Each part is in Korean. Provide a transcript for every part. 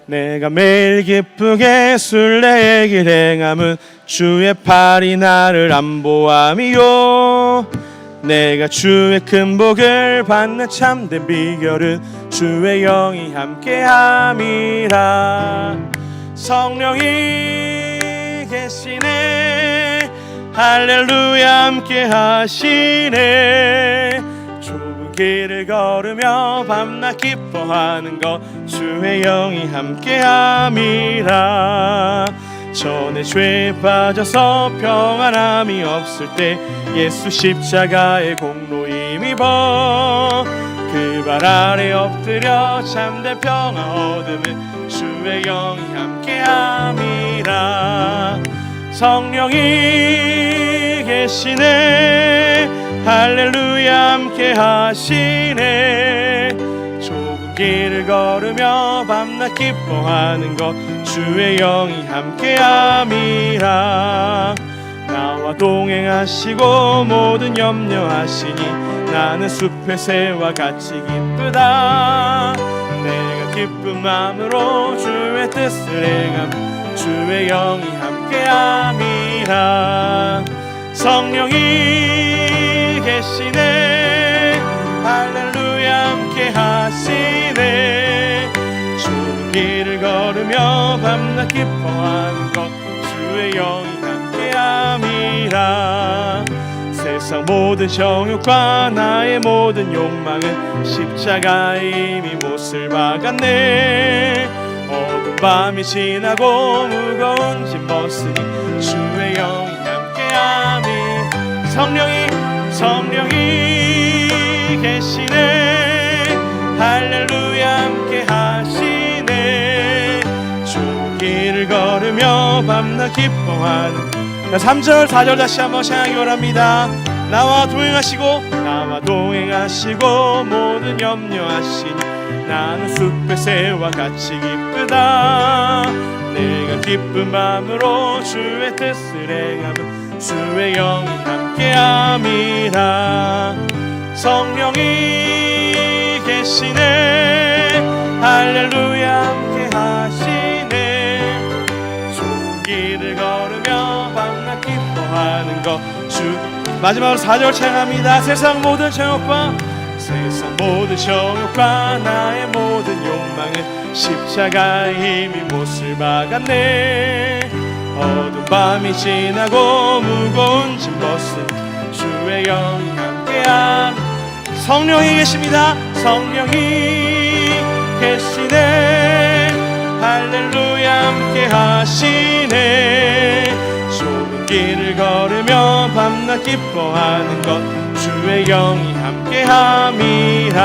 내가 매일 기쁘게 순례의 길 행함은 주의 팔이 나를 안보함이요. 내가 주의 큰 복을 받는 참된 비결은 주의 영이 함께함이라. 성령이 계시네, 할렐루야 함께 하시네. 좁은 길을 걸으며 밤낮 기뻐하는 것 주의 영이 함께함이라. 전에 죄에 빠져서 평안함이 없을 때 예수 십자가의 공로 힘입어 그 발 아래 엎드려 참된 평화 얻으면 주의 영이 함께함이라. 성령이 계시네, 할렐루야 함께 하시네. 좁은 길을 걸으며 밤낮 기뻐하는 것 주의 영이 함께함이라. 나와 동행하시고 모든 염려하시니 나는 숲의 새와 같이 기쁘다. 내가 기쁜 마음으로 주의 뜻을 행함 주의 영이 함께함이라. 성령이 계시네, 할렐루야 함께 하시네. 좁은 길을 걸으며 밤낮 기뻐하는 것 주의 영이 함께함이라. 세상 모든 정욕과 나의 모든 욕망은 십자가에 이미 못을 박았네. 어두운 밤이 지나고 무거운 짐 벗으니 주의 영이 함께함이. 성령이 계시네, 할렐루야 함께 하시네. 좁은 길을 걸으며 밤낮 기뻐하는. 3절 4절 다시 한번 찬양하기 원합니다. 나와 동행하시고 모든 염려하시니 나는 숲의 새와 같이 기쁘다. 내가 기쁜 마음으로 주의 뜻을 행하면 주의 영이 함께함이라. 성령이 계시네, 할렐루야 함께 하시네. 좁은 길을 걸으며 밤낮 기뻐하는 것 주. 마지막으로 4절 찬양합니다. 세상 모든 정욕과 나의 모든 욕망은 십자가에 이미 못을 박았네. 어두운 밤이 지나고 무거운 짐 벗은 주의 영이 함께함. 성령이 계십니다. 성령이 계시네, 할렐루야 함께 하시네. 좁은 길을 걸으며 밤낮 기뻐하는 것 주의 영이 함께함이라.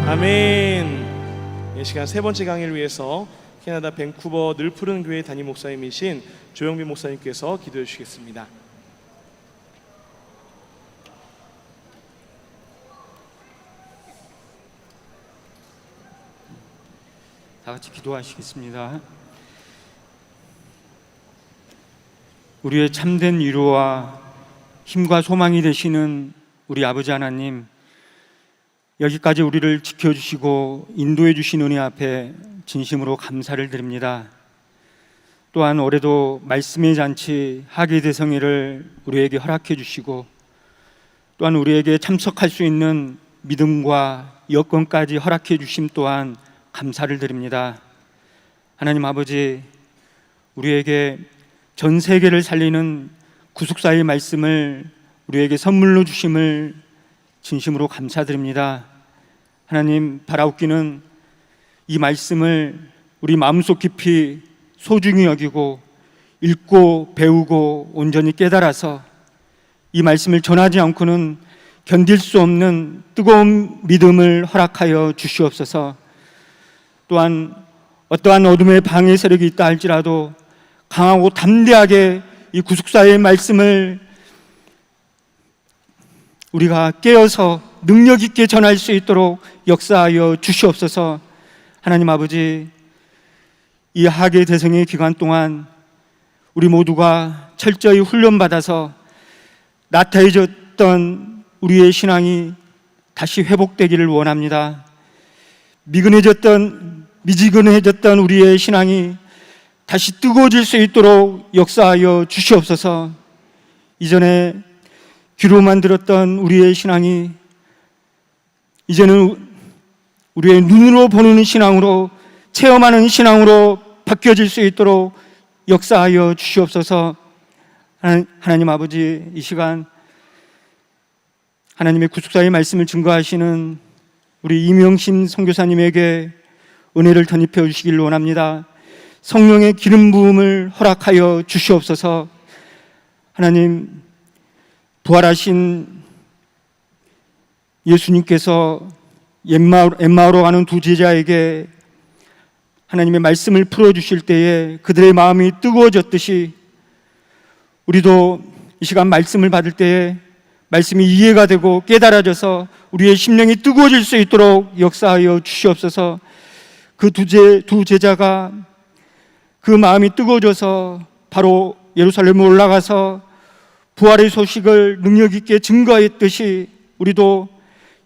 아멘. 이 시간 세 번째 강의를 위해서 캐나다 밴쿠버 늘푸른 교회 담임 목사님이신 조영빈 목사님께서 기도해 주시겠습니다. 다 같이 기도하시겠습니다. 우리의 참된 위로와 힘과 소망이 되시는 우리 아버지 하나님, 여기까지 우리를 지켜주시고 인도해 주신 은혜 앞에 진심으로 감사를 드립니다. 또한 올해도 말씀의 잔치 하계 대성회를 우리에게 허락해 주시고 또한 우리에게 참석할 수 있는 믿음과 여건까지 허락해 주심 또한 감사를 드립니다. 하나님 아버지, 우리에게 전 세계를 살리는 구속사의 말씀을 우리에게 선물로 주심을 진심으로 감사드립니다. 하나님, 바라옵기는 이 말씀을 우리 마음속 깊이 소중히 여기고 읽고 배우고 온전히 깨달아서 이 말씀을 전하지 않고는 견딜 수 없는 뜨거운 믿음을 허락하여 주시옵소서. 또한 어떠한 어둠의 방해 세력이 있다 할지라도 강하고 담대하게 이 구속사의 말씀을 우리가 깨어서 능력 있게 전할 수 있도록 역사하여 주시옵소서. 하나님 아버지, 이 하계 대성의 기간 동안 우리 모두가 철저히 훈련받아서 나태해졌던 우리의 신앙이 다시 회복되기를 원합니다. 미근해졌던 미지근해졌던 우리의 신앙이 다시 뜨거워질 수 있도록 역사하여 주시옵소서. 이전에 귀로만 들었던 우리의 신앙이 이제는 우리의 눈으로 보는 신앙으로, 체험하는 신앙으로 바뀌어질 수 있도록 역사하여 주시옵소서. 하나님 아버지, 이 시간 하나님의 구속사의 말씀을 증거하시는 우리 이명심 선교사님에게 은혜를 덧입혀 주시길 원합니다. 성령의 기름 부음을 허락하여 주시옵소서. 하나님, 부활하신 예수님께서 엠마오로 가는 두 제자에게 하나님의 말씀을 풀어주실 때에 그들의 마음이 뜨거워졌듯이 우리도 이 시간 말씀을 받을 때에 말씀이 이해가 되고 깨달아져서 우리의 심령이 뜨거워질 수 있도록 역사하여 주시옵소서. 그 두 제자가 그 마음이 뜨거워져서 바로 예루살렘에 올라가서 부활의 소식을 능력 있게 증거했듯이 우리도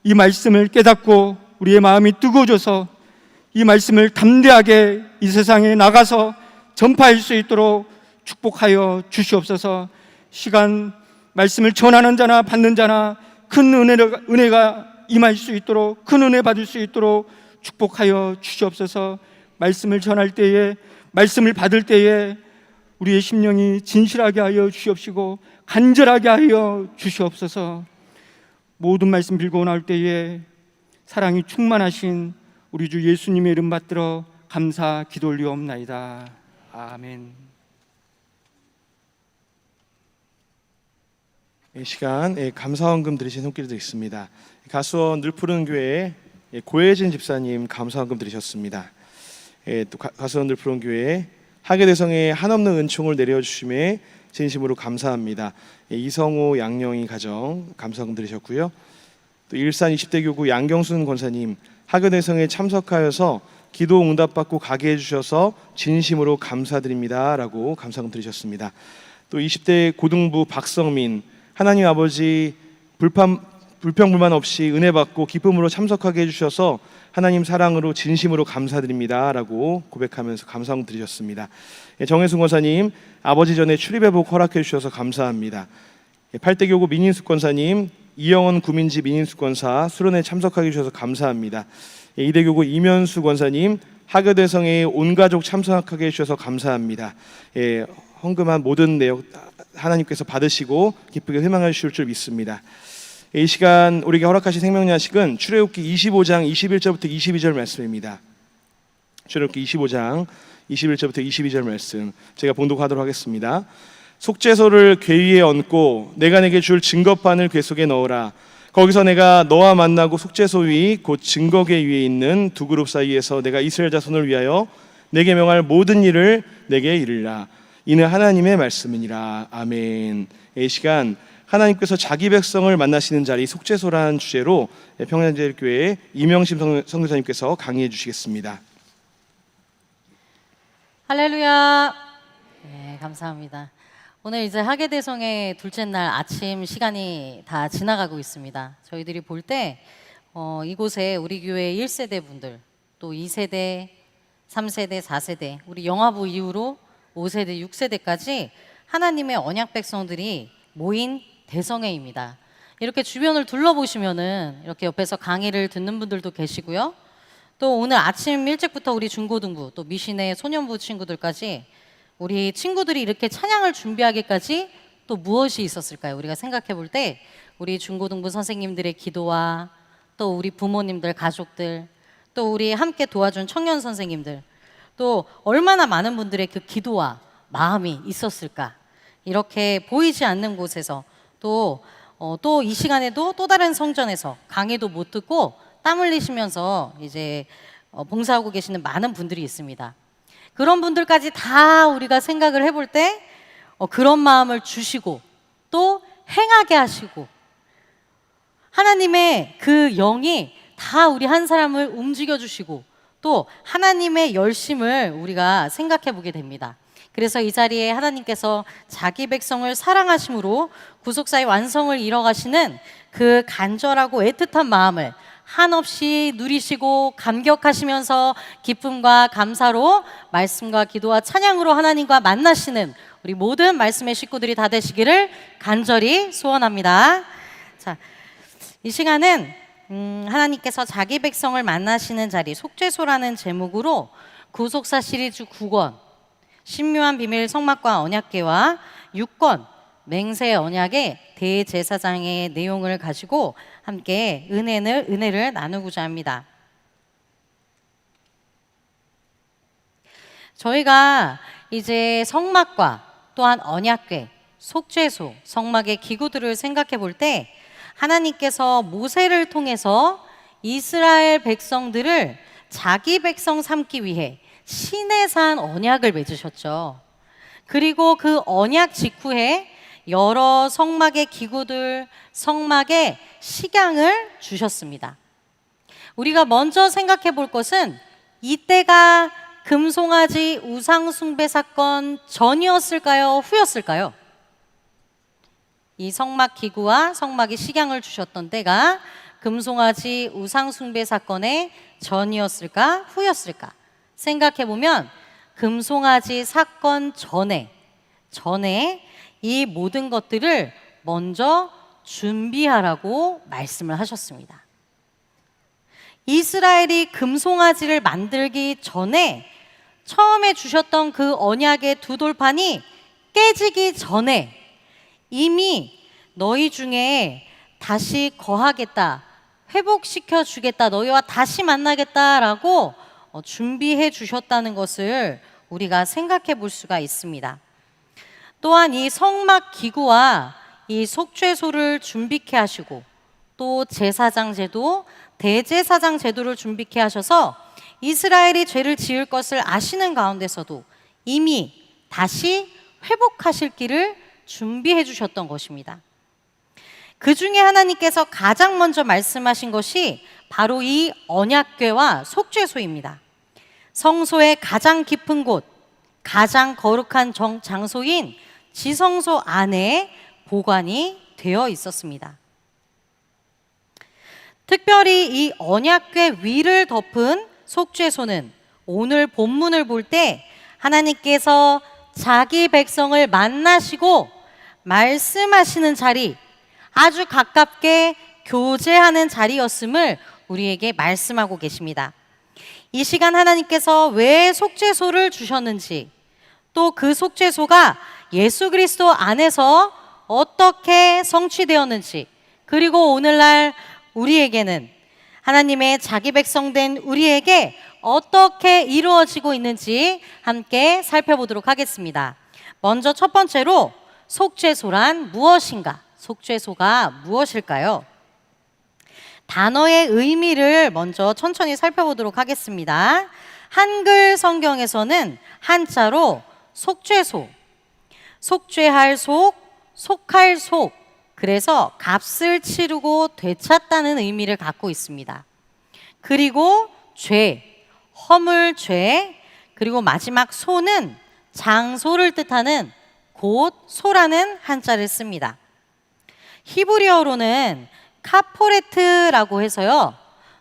이 말씀을 깨닫고 우리의 마음이 뜨거워져서 이 말씀을 담대하게 이 세상에 나가서 전파할 수 있도록 축복하여 주시옵소서. 시간 말씀을 전하는 자나 받는 자나 큰 은혜가 임할 수 있도록, 큰 은혜 받을 수 있도록 축복하여 주시옵소서. 말씀을 전할 때에, 말씀을 받을 때에 우리의 심령이 진실하게 하여 주시옵시고 간절하게 하여 주시옵소서. 모든 말씀 빌고 나올 때에 사랑이 충만하신 우리 주 예수님의 이름 받들어 감사 기도 올리옵나이다. 아멘. 이 시간 감사원금 드리신 손길도 있습니다. 가수원 늘푸른 교회 고혜진 집사님 감사원금 드리셨습니다. 또 가수원 늘푸른 교회 하계대성에 한없는 은총을 내려주심에 진심으로 감사합니다. 이성호 양영희 가정 감사원금 드리셨고요. 또 일산 20대 교구 양경순 권사님 하계대성에 참석하여서 기도 응답받고 가게 해주셔서 진심으로 감사드립니다 라고 감사원금 드리셨습니다. 또 20대 고등부 박성민 하나님 아버지 불평불만 없이 은혜 받고 기쁨으로 참석하게 해주셔서 하나님 사랑으로 진심으로 감사드립니다 라고 고백하면서 감사원 드리셨습니다. 정혜순 권사님 아버지 전에 출입회복 허락해 주셔서 감사합니다. 8대 교구 민인숙 권사님 이영원 구민지 민인숙 권사 수련회 참석하게 해주셔서 감사합니다. 2대 교구 이면수 권사님 하교대성에 온 가족 참석하게 해주셔서 감사합니다. 헌금한 모든 내역 하나님께서 받으시고 기쁘게 회망하실 줄 믿습니다. 이 시간 우리에게 허락하신 생명야식은 출애굽기 25장 21절부터 22절 말씀입니다. 출애굽기 25장 21절부터 22절 말씀 제가 봉독하도록 하겠습니다. 속죄소를 궤 위에 얹고 내가 내게 줄 증거판을 궤 속에 넣으라. 거기서 내가 너와 만나고 속죄소 위 곧 증거궤 위에 있는 두 그룹 사이에서 내가 이스라엘 자손을 위하여 내게 명할 모든 일을 내게 이르라. 이는 하나님의 말씀이니라. 아멘. 이 시간 하나님께서 자기 백성을 만나시는 자리 속죄소라는 주제로 평양제일교회 이명심 선교사님께서 강의해 주시겠습니다. 할렐루야. 네, 감사합니다. 오늘 이제 하계대성의 둘째 날 아침 시간이 다 지나가고 있습니다. 저희들이 볼 때 이곳에 우리 교회 1세대 분들, 또 2세대, 3세대, 4세대, 우리 영화부 이후로 5세대, 6세대까지 하나님의 언약 백성들이 모인 대성회입니다. 이렇게 주변을 둘러보시면은 이렇게 옆에서 강의를 듣는 분들도 계시고요. 또 오늘 아침 일찍부터 우리 중고등부, 또 미신의 소년부 친구들까지 우리 친구들이 이렇게 찬양을 준비하기까지 또 무엇이 있었을까요? 우리가 생각해 볼 때 우리 중고등부 선생님들의 기도와 또 우리 부모님들, 가족들, 또 우리 함께 도와준 청년 선생님들, 또 얼마나 많은 분들의 그 기도와 마음이 있었을까? 이렇게 보이지 않는 곳에서 또 이 시간에도 또 다른 성전에서 강의도 못 듣고 땀 흘리시면서 이제 봉사하고 계시는 많은 분들이 있습니다. 그런 분들까지 다 우리가 생각을 해볼 때 그런 마음을 주시고 또 행하게 하시고 하나님의 그 영이 다 우리 한 사람을 움직여 주시고 또 하나님의 열심을 우리가 생각해 보게 됩니다. 그래서 이 자리에 하나님께서 자기 백성을 사랑하심으로 구속사의 완성을 이뤄가시는 그 간절하고 애틋한 마음을 한없이 누리시고 감격하시면서 기쁨과 감사로 말씀과 기도와 찬양으로 하나님과 만나시는 우리 모든 말씀의 식구들이 다 되시기를 간절히 소원합니다. 자, 이 시간은 하나님께서 자기 백성을 만나시는 자리 속죄소라는 제목으로 구속사 시리즈 9권 신묘한 비밀 성막과 언약궤와 6권 맹세 언약의 대제사장의 내용을 가지고 함께 은혜를 나누고자 합니다. 저희가 이제 성막과 또한 언약궤, 속죄소, 성막의 기구들을 생각해 볼 때 하나님께서 모세를 통해서 이스라엘 백성들을 자기 백성 삼기 위해 시내산 언약을 맺으셨죠. 그리고 그 언약 직후에 여러 성막의 기구들, 성막의 식양을 주셨습니다. 우리가 먼저 생각해 볼 것은 이때가 금송아지 우상숭배 사건 전이었을까요? 후였을까요? 이 성막 기구와 성막의 식양을 주셨던 때가 금송아지 우상숭배 사건의 전이었을까? 후였을까? 생각해 보면 금송아지 사건 전에 이 모든 것들을 먼저 준비하라고 말씀을 하셨습니다. 이스라엘이 금송아지를 만들기 전에 처음에 주셨던 그 언약의 두 돌판이 깨지기 전에 이미 너희 중에 다시 거하겠다, 회복시켜 주겠다, 너희와 다시 만나겠다라고 준비해 주셨다는 것을 우리가 생각해 볼 수가 있습니다. 또한 이 성막 기구와 이 속죄소를 준비케 하시고 또 제사장 제도, 대제사장 제도를 준비케 하셔서 이스라엘이 죄를 지을 것을 아시는 가운데서도 이미 다시 회복하실 길을 준비해 주셨던 것입니다. 그 중에 하나님께서 가장 먼저 말씀하신 것이 바로 이 언약궤와 속죄소입니다. 성소의 가장 깊은 곳, 가장 거룩한 장소인 지성소 안에 보관이 되어 있었습니다. 특별히 이 언약궤 위를 덮은 속죄소는 오늘 본문을 볼 때 하나님께서 자기 백성을 만나시고 말씀하시는 자리, 아주 가깝게 교제하는 자리였음을 우리에게 말씀하고 계십니다. 이 시간 하나님께서 왜 속죄소를 주셨는지, 또 그 속죄소가 예수 그리스도 안에서 어떻게 성취되었는지, 그리고 오늘날 우리에게는 하나님의 자기 백성된 우리에게 어떻게 이루어지고 있는지 함께 살펴보도록 하겠습니다. 먼저 첫 번째로 속죄소란 무엇인가? 속죄소가 무엇일까요? 단어의 의미를 먼저 천천히 살펴보도록 하겠습니다. 한글 성경에서는 한자로 속죄소, 속죄할 속, 속할 속, 그래서 값을 치르고 되찾다는 의미를 갖고 있습니다. 그리고 죄, 허물죄, 그리고 마지막 소는 장소를 뜻하는 곧 소라는 한자를 씁니다. 히브리어로는 카포레트라고 해서요,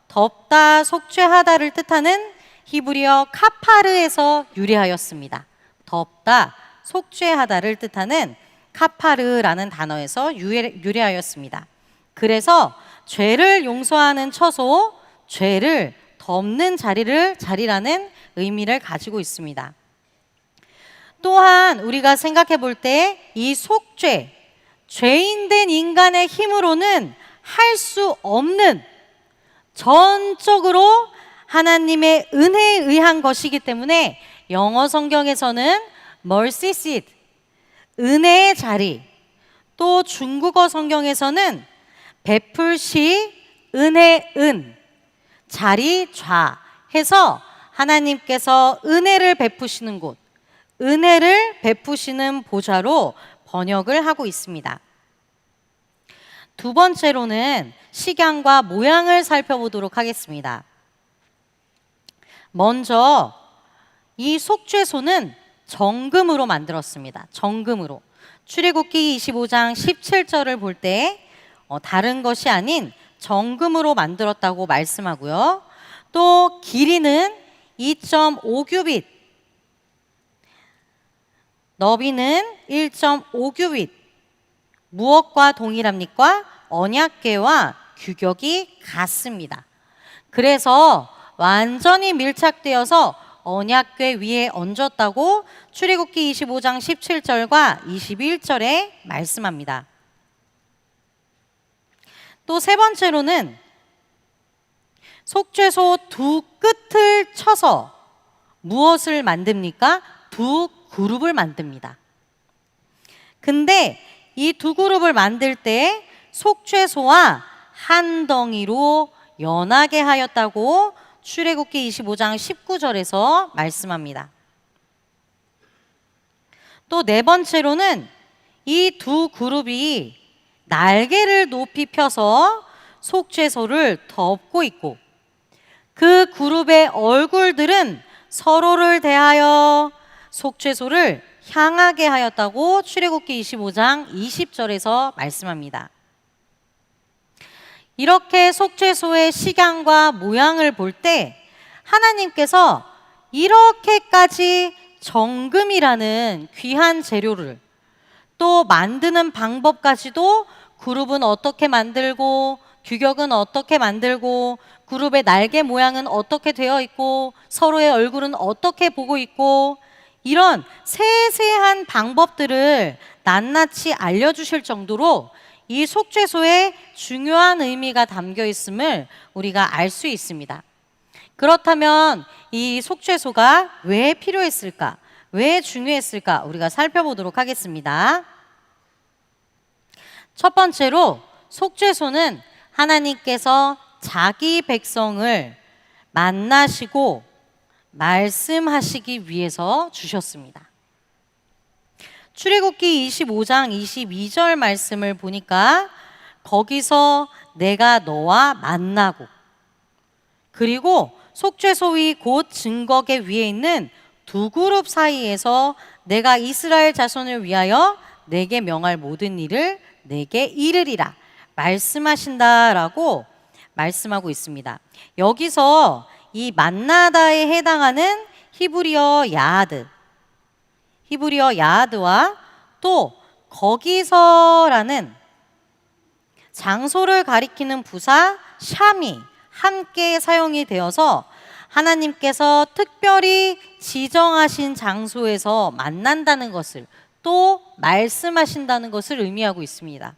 덮다, 속죄하다를 뜻하는 히브리어 카파르에서 유래하였습니다. 덮다, 속죄하다를 뜻하는 카파르라는 단어에서 유래하였습니다. 그래서 죄를 용서하는 처소, 죄를 덮는 자리라는 의미를 가지고 있습니다. 또한 우리가 생각해 볼 때 이 속죄, 죄인된 인간의 힘으로는 할 수 없는 전적으로 하나님의 은혜에 의한 것이기 때문에 영어 성경에서는 mercy seat, 은혜의 자리, 또 중국어 성경에서는 베풀시, 은혜은, 자리, 좌 해서 하나님께서 은혜를 베푸시는 곳, 은혜를 베푸시는 보좌로 번역을 하고 있습니다. 두 번째로는 식양과 모양을 살펴보도록 하겠습니다. 먼저 이 속죄소는 정금으로 만들었습니다. 정금으로. 출애굽기 25장 17절을 볼 때 다른 것이 아닌 정금으로 만들었다고 말씀하고요. 또 길이는 2.5규빗, 너비는 1.5규빗, 무엇과 동일합니까? 언약궤와 규격이 같습니다. 그래서 완전히 밀착되어서 언약궤 위에 얹었다고 출애굽기 25장 17절과 21절에 말씀합니다. 또 세 번째로는 속죄소 두 끝을 쳐서 무엇을 만듭니까? 두 그룹을 만듭니다. 근데 이 두 그룹을 만들 때 속죄소와 한 덩이로 연하게 하였다고 출애굽기 25장 19절에서 말씀합니다. 또 네 번째로는 이 두 그룹이 날개를 높이 펴서 속죄소를 덮고 있고 그 그룹의 얼굴들은 서로를 대하여 속죄소를 향하게 하였다고 출애굽기 25장 20절에서 말씀합니다. 이렇게 속죄소의 식양과 모양을 볼 때 하나님께서 이렇게까지 정금이라는 귀한 재료를 또 만드는 방법까지도 그룹은 어떻게 만들고 규격은 어떻게 만들고 그룹의 날개 모양은 어떻게 되어 있고 서로의 얼굴은 어떻게 보고 있고 이런 세세한 방법들을 낱낱이 알려주실 정도로 이 속죄소에 중요한 의미가 담겨 있음을 우리가 알 수 있습니다. 그렇다면 이 속죄소가 왜 필요했을까? 왜 중요했을까? 우리가 살펴보도록 하겠습니다. 첫 번째로 속죄소는 하나님께서 자기 백성을 만나시고 말씀하시기 위해서 주셨습니다. 출애굽기 25장 22절 말씀을 보니까 거기서 내가 너와 만나고 그리고 속죄소 위 곧 증거계 위에 있는 두 그룹 사이에서 내가 이스라엘 자손을 위하여 내게 명할 모든 일을 내게 이르리라 말씀하신다라고 말씀하고 있습니다. 여기서 이 만나다에 해당하는 히브리어 야하드와 또 거기서라는 장소를 가리키는 부사 샴이 함께 사용이 되어서 하나님께서 특별히 지정하신 장소에서 만난다는 것을 또 말씀하신다는 것을 의미하고 있습니다.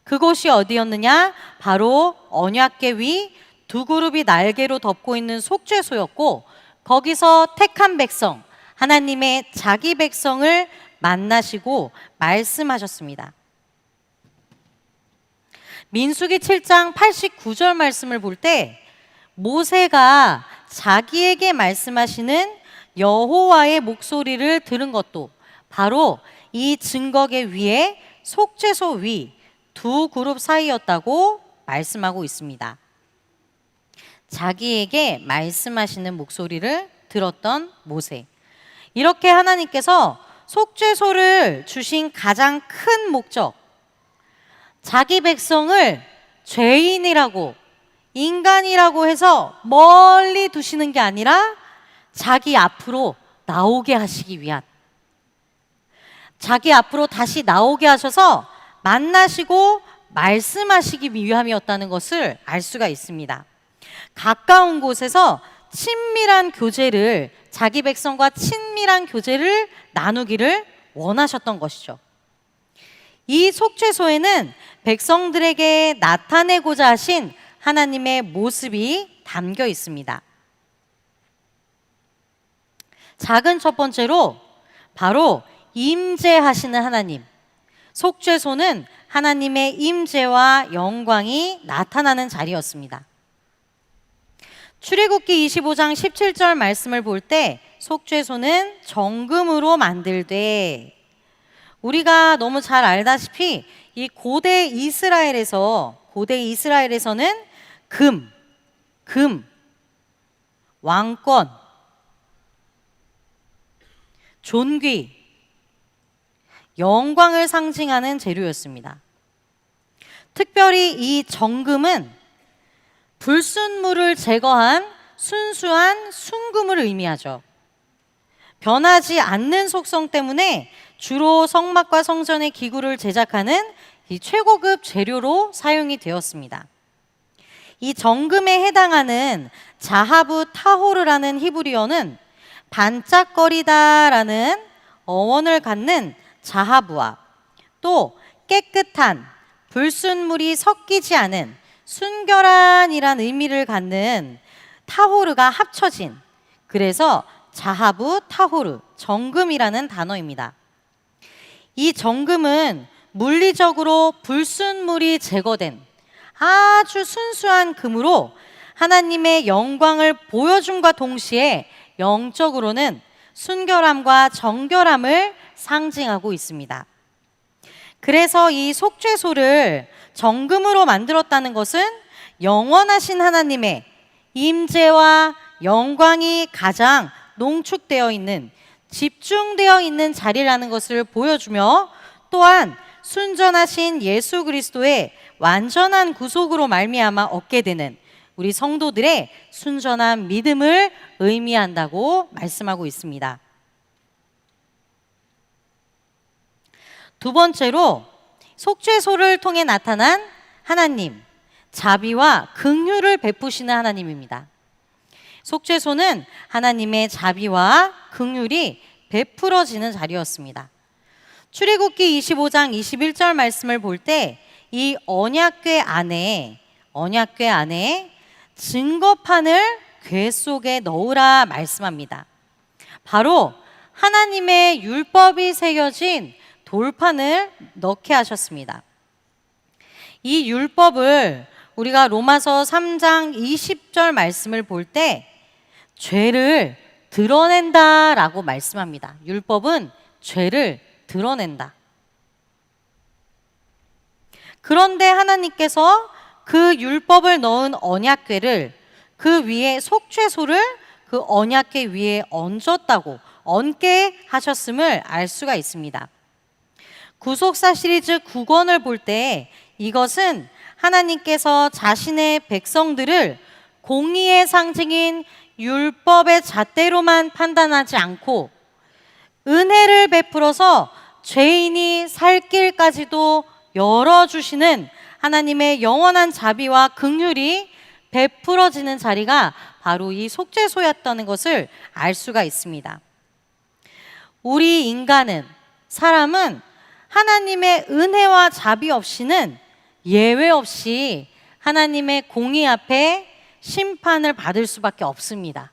그곳이 어디였느냐? 바로 언약궤 위 두 그룹이 날개로 덮고 있는 속죄소였고 거기서 택한 백성, 하나님의 자기 백성을 만나시고 말씀하셨습니다. 민수기 7장 89절 말씀을 볼 때 모세가 자기에게 말씀하시는 여호와의 목소리를 들은 것도 바로 이 증거궤 위에 속죄소 위 두 그룹 사이였다고 말씀하고 있습니다. 자기에게 말씀하시는 목소리를 들었던 모세. 이렇게 하나님께서 속죄소를 주신 가장 큰 목적, 자기 백성을 죄인이라고 인간이라고 해서 멀리 두시는 게 아니라 자기 앞으로 나오게 하시기 위한, 자기 앞으로 다시 나오게 하셔서 만나시고 말씀하시기 위함이었다는 것을 알 수가 있습니다. 가까운 곳에서 친밀한 교제를, 자기 백성과 친밀한 교제를 나누기를 원하셨던 것이죠. 이 속죄소에는 백성들에게 나타내고자 하신 하나님의 모습이 담겨 있습니다. 작은 첫 번째로 바로 임재하시는 하나님. 속죄소는 하나님의 임재와 영광이 나타나는 자리였습니다. 출애굽기 25장 17절 말씀을 볼 때 속죄소는 정금으로 만들되, 우리가 너무 잘 알다시피 이 고대 이스라엘에서는 금, 왕권, 존귀, 영광을 상징하는 재료였습니다. 특별히 이 정금은 불순물을 제거한 순수한 순금을 의미하죠. 변하지 않는 속성 때문에 주로 성막과 성전의 기구를 제작하는 이 최고급 재료로 사용이 되었습니다. 이 정금에 해당하는 자하부 타호르라는 히브리어는 반짝거리다라는 어원을 갖는 자하부와 또 깨끗한 불순물이 섞이지 않은 순결한이란 의미를 갖는 타호르가 합쳐진, 그래서 자하부 타호르, 정금이라는 단어입니다. 이 정금은 물리적으로 불순물이 제거된 아주 순수한 금으로 하나님의 영광을 보여줌과 동시에 영적으로는 순결함과 정결함을 상징하고 있습니다. 그래서 이 속죄소를 정금으로 만들었다는 것은 영원하신 하나님의 임재와 영광이 가장 농축되어 있는, 집중되어 있는 자리라는 것을 보여주며, 또한 순전하신 예수 그리스도의 완전한 구속으로 말미암아 얻게 되는 우리 성도들의 순전한 믿음을 의미한다고 말씀하고 있습니다. 두 번째로 속죄소를 통해 나타난 하나님, 자비와 긍휼을 베푸시는 하나님입니다. 속죄소는 하나님의 자비와 긍휼이 베풀어지는 자리였습니다. 출애굽기 25장 21절 말씀을 볼 때 이 언약궤 안에 증거판을 궤 속에 넣으라 말씀합니다. 바로 하나님의 율법이 새겨진 돌판을 넣게 하셨습니다. 이 율법을 우리가 로마서 3장 20절 말씀을 볼 때 죄를 드러낸다라고 말씀합니다. 율법은 죄를 드러낸다. 그런데 하나님께서 그 율법을 넣은 언약궤를 그 위에 속죄소를 그 언약궤 위에 얹게 하셨음을 알 수가 있습니다. 구속사 시리즈 9권을 볼 때 이것은 하나님께서 자신의 백성들을 공의의 상징인 율법의 잣대로만 판단하지 않고 은혜를 베풀어서 죄인이 살 길까지도 열어주시는 하나님의 영원한 자비와 긍휼이 베풀어지는 자리가 바로 이 속죄소였다는 것을 알 수가 있습니다. 우리 인간은, 사람은 하나님의 은혜와 자비 없이는 예외 없이 하나님의 공의 앞에 심판을 받을 수밖에 없습니다.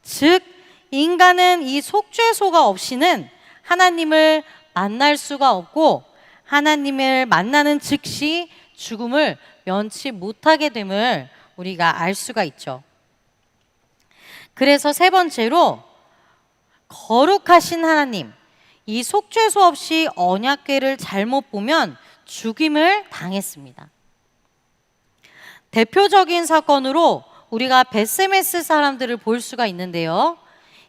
즉, 인간은 이 속죄소가 없이는 하나님을 만날 수가 없고 하나님을 만나는 즉시 죽음을 면치 못하게 됨을 우리가 알 수가 있죠. 그래서 세 번째로 거룩하신 하나님, 이 속죄소 없이 언약궤를 잘못 보면 죽임을 당했습니다. 대표적인 사건으로 우리가 벳세메스 사람들을 볼 수가 있는데요.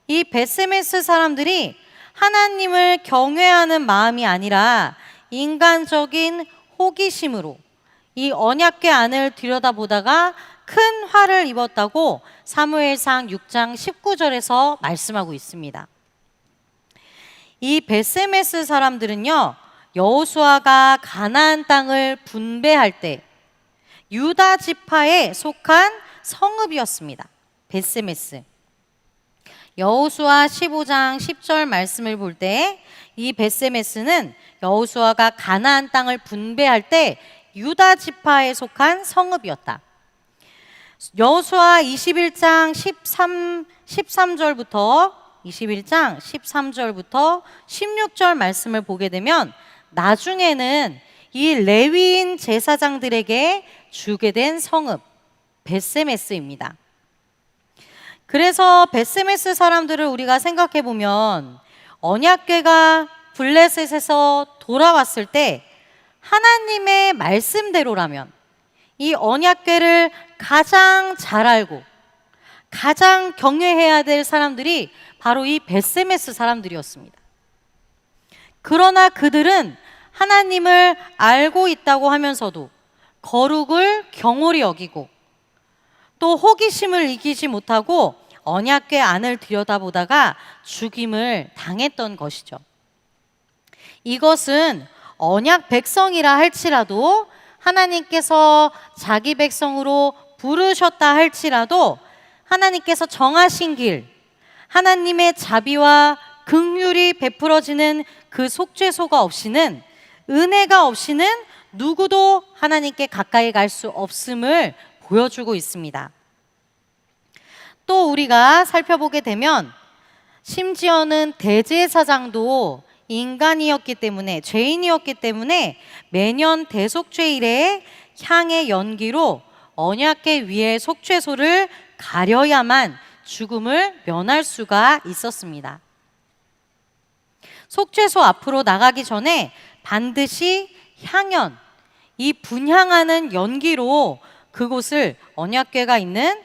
이 벳세메스 사람들이 하나님을 경외하는 마음이 아니라 인간적인 호기심으로 이 언약궤 안을 들여다보다가 큰 화를 입었다고 사무엘상 6장 19절에서 말씀하고 있습니다. 이 벳세메스 사람들은요, 여호수아가 가나안 땅을 분배할 때 유다 지파에 속한 성읍이었습니다. 벳세메스. 여호수아 15장 10절 말씀을 볼 때 이 벳세메스는 여호수아가 가나안 땅을 분배할 때 유다 지파에 속한 성읍이었다. 여호수아 21장 13절부터 16절 말씀을 보게 되면 나중에는 이 레위인 제사장들에게 주게 된 성읍 벳세메스입니다. 그래서 벳세메스 사람들을 우리가 생각해 보면 언약궤가 블레셋에서 돌아왔을 때 하나님의 말씀대로라면 이 언약궤를 가장 잘 알고 가장 경외해야 될 사람들이 바로 이 벳세메스 사람들이었습니다. 그러나 그들은 하나님을 알고 있다고 하면서도 거룩을 경홀히 여기고 또 호기심을 이기지 못하고 언약궤 안을 들여다보다가 죽임을 당했던 것이죠. 이것은 언약 백성이라 할지라도 하나님께서 자기 백성으로 부르셨다 할지라도 하나님께서 정하신 길, 하나님의 자비와 긍휼이 베풀어지는 그 속죄소가 없이는, 은혜가 없이는 누구도 하나님께 가까이 갈 수 없음을 보여주고 있습니다. 또 우리가 살펴보게 되면 심지어는 대제사장도 인간이었기 때문에, 죄인이었기 때문에 매년 대속죄일에 향의 연기로 언약궤 위에 속죄소를 가려야만 죽음을 면할 수가 있었습니다. 속죄소 앞으로 나가기 전에 반드시 향연, 이 분향하는 연기로 그곳을, 언약궤가 있는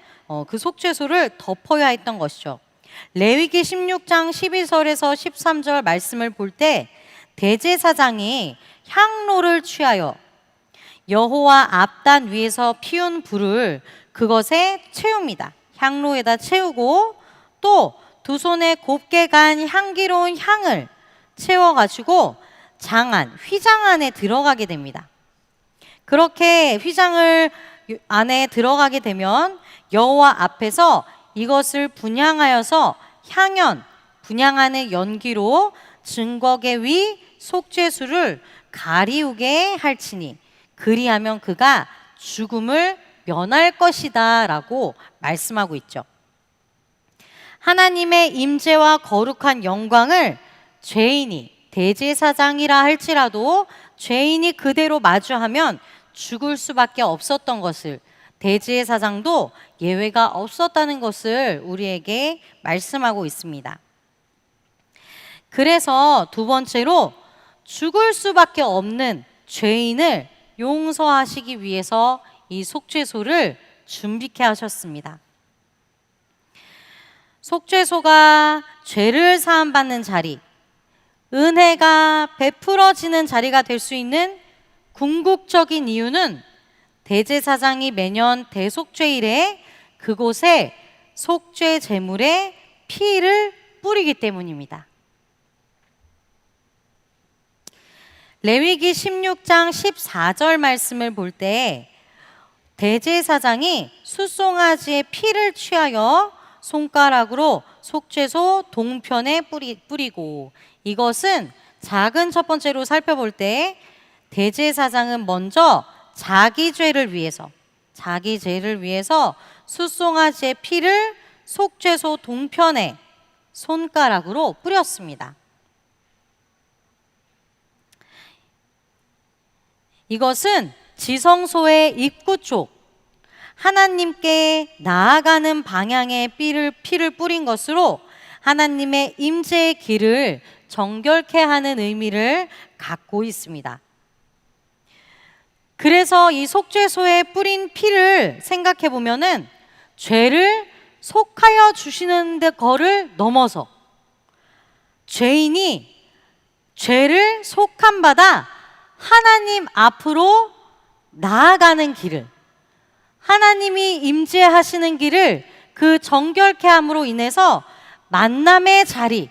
그 속죄소를 덮어야 했던 것이죠. 레위기 16장 12절에서 13절 말씀을 볼 때 대제사장이 향로를 취하여 여호와 앞단 위에서 피운 불을 그것에 채웁니다. 향로에다 채우고 또 두 손에 곱게 간 향기로운 향을 채워가지고 장안, 휘장 안에 들어가게 됩니다. 그렇게 휘장을 안에 들어가게 되면 여호와 앞에서 이것을 분향하여서 향연, 분향하는 연기로 증거궤 위 속죄수를 가리우게 할지니 그리하면 그가 죽음을 면할 것이다 라고 말씀하고 있죠. 하나님의 임재와 거룩한 영광을 죄인이, 대제사장이라 할지라도 죄인이 그대로 마주하면 죽을 수밖에 없었던 것을, 대제사장도 예외가 없었다는 것을 우리에게 말씀하고 있습니다. 그래서 두 번째로 죽을 수밖에 없는 죄인을 용서하시기 위해서 이 속죄소를 준비케 하셨습니다. 속죄소가 죄를 사함받는 자리, 은혜가 베풀어지는 자리가 될 수 있는 궁극적인 이유는 대제사장이 매년 대속죄일에 그곳에 속죄 제물의 피를 뿌리기 때문입니다. 레위기 16장 14절 말씀을 볼 때 대제사장이 숫송아지의 피를 취하여 손가락으로 속죄소 동편에 뿌리고, 이것은 작은 첫 번째로 살펴볼 때 대제사장은 먼저 자기 죄를 위해서 숫송아지의 피를 속죄소 동편에 손가락으로 뿌렸습니다. 이것은 지성소의 입구 쪽 하나님께 나아가는 방향에 피를 뿌린 것으로 하나님의 임재의 길을 정결케 하는 의미를 갖고 있습니다. 그래서 이 속죄소에 뿌린 피를 생각해 보면은 죄를 속하여 주시는 데 거를 넘어서 죄인이 죄를 속한 바다 하나님 앞으로 나아가는 길을, 하나님이 임재하시는 길을 그 정결케 함으로 인해서 만남의 자리,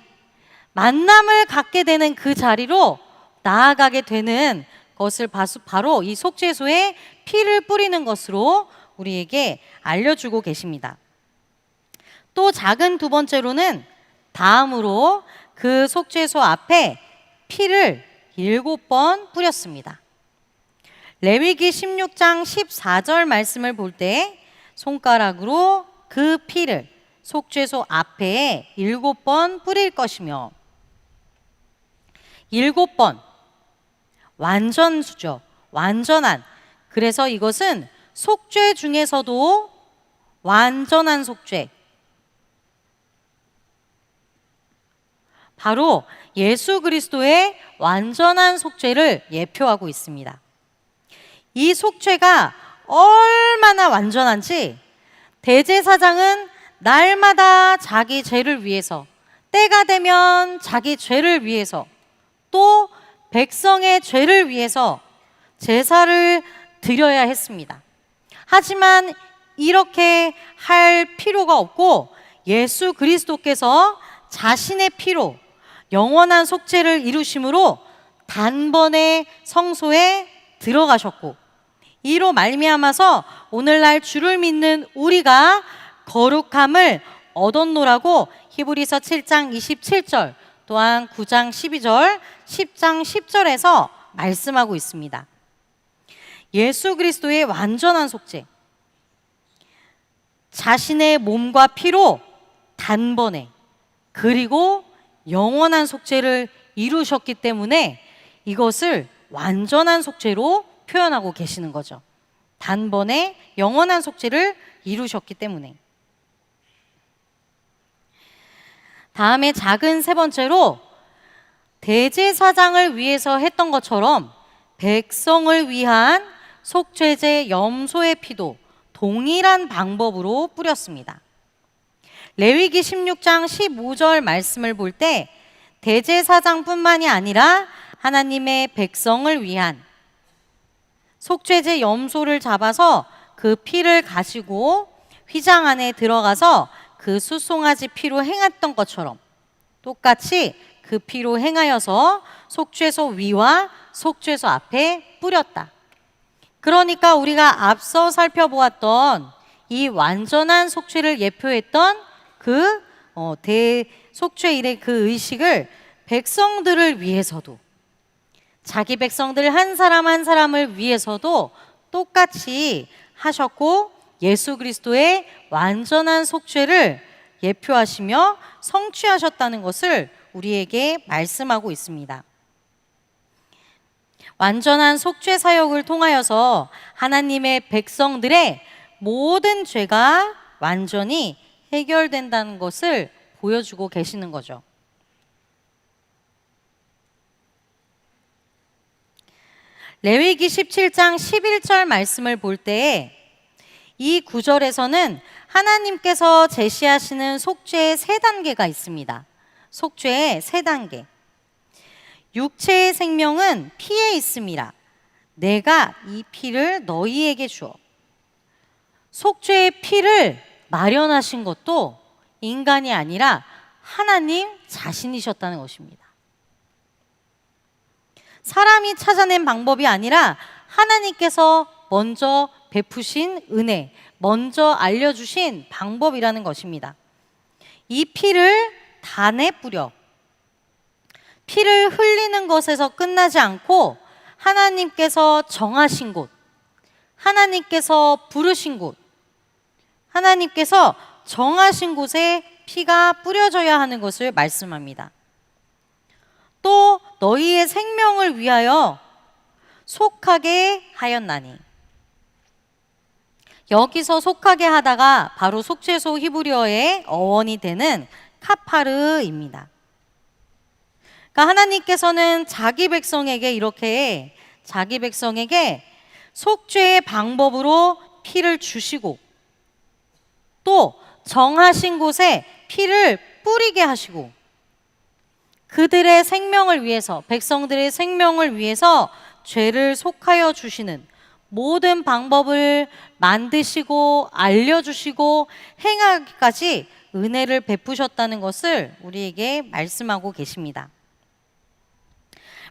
만남을 갖게 되는 그 자리로 나아가게 되는 것을 바로 이 속죄소에 피를 뿌리는 것으로 우리에게 알려주고 계십니다. 또 작은 두 번째로는 다음으로 그 속죄소 앞에 피를 7번 뿌렸습니다. 레위기 16장 14절 말씀을 볼 때 손가락으로 그 피를 속죄소 앞에 7번 뿌릴 것이며, 7번 완전수죠. 완전한. 그래서 이것은 속죄 중에서도 완전한 속죄, 바로 예수 그리스도의 완전한 속죄를 예표하고 있습니다. 이 속죄가 얼마나 완전한지 대제사장은 날마다 자기 죄를 위해서, 때가 되면 자기 죄를 위해서, 또 백성의 죄를 위해서 제사를 드려야 했습니다. 하지만 이렇게 할 필요가 없고 예수 그리스도께서 자신의 피로 영원한 속죄를 이루심으로 단번에 성소에 들어가셨고, 이로 말미암아서 오늘날 주를 믿는 우리가 거룩함을 얻었노라고 히브리서 7장 27절, 또한 9장 12절, 10장 10절에서 말씀하고 있습니다. 예수 그리스도의 완전한 속죄, 자신의 몸과 피로 단번에 그리고 영원한 속죄를 이루셨기 때문에 이것을 완전한 속죄로 표현하고 계시는 거죠. 단번에 영원한 속죄를 이루셨기 때문에. 다음에 작은 세 번째로 대제사장을 위해서 했던 것처럼 백성을 위한 속죄제 염소의 피도 동일한 방법으로 뿌렸습니다. 레위기 16장 15절 말씀을 볼 때 대제사장뿐만이 아니라 하나님의 백성을 위한 속죄제 염소를 잡아서 그 피를 가지고 휘장 안에 들어가서 그 숫송아지 피로 행했던 것처럼 똑같이 그 피로 행하여서 속죄소 위와 속죄소 앞에 뿌렸다. 그러니까 우리가 앞서 살펴보았던 이 완전한 속죄를 예표했던 그 대속죄일의 그 의식을 백성들을 위해서도, 자기 백성들 한 사람 한 사람을 위해서도 똑같이 하셨고, 예수 그리스도의 완전한 속죄를 예표하시며 성취하셨다는 것을 우리에게 말씀하고 있습니다. 완전한 속죄 사역을 통하여서 하나님의 백성들의 모든 죄가 완전히 해결된다는 것을 보여주고 계시는 거죠. 레위기 17장 11절 말씀을 볼 때 이 구절에서는 하나님께서 제시하시는 속죄의 세 단계가 있습니다. 속죄의 세 단계. 육체의 생명은 피에 있음이라 내가 이 피를 너희에게 주어. 속죄의 피를 마련하신 것도 인간이 아니라 하나님 자신이셨다는 것입니다. 사람이 찾아낸 방법이 아니라 하나님께서 먼저 베푸신 은혜, 먼저 알려주신 방법이라는 것입니다. 이 피를 단에 뿌려 피를 흘리는 것에서 끝나지 않고 하나님께서 정하신 곳, 하나님께서 부르신 곳, 하나님께서 정하신 곳에 피가 뿌려져야 하는 것을 말씀합니다. 또 너희의 생명을 위하여 속하게 하였나니. 여기서 속하게 하다가 바로 속죄소 히브리어의 어원이 되는 카파르입니다. 그러니까 하나님께서는 자기 백성에게 이렇게 자기 백성에게 속죄의 방법으로 피를 주시고 또 정하신 곳에 피를 뿌리게 하시고 그들의 생명을 위해서, 백성들의 생명을 위해서 죄를 속하여 주시는 모든 방법을 만드시고 알려주시고 행하기까지 은혜를 베푸셨다는 것을 우리에게 말씀하고 계십니다.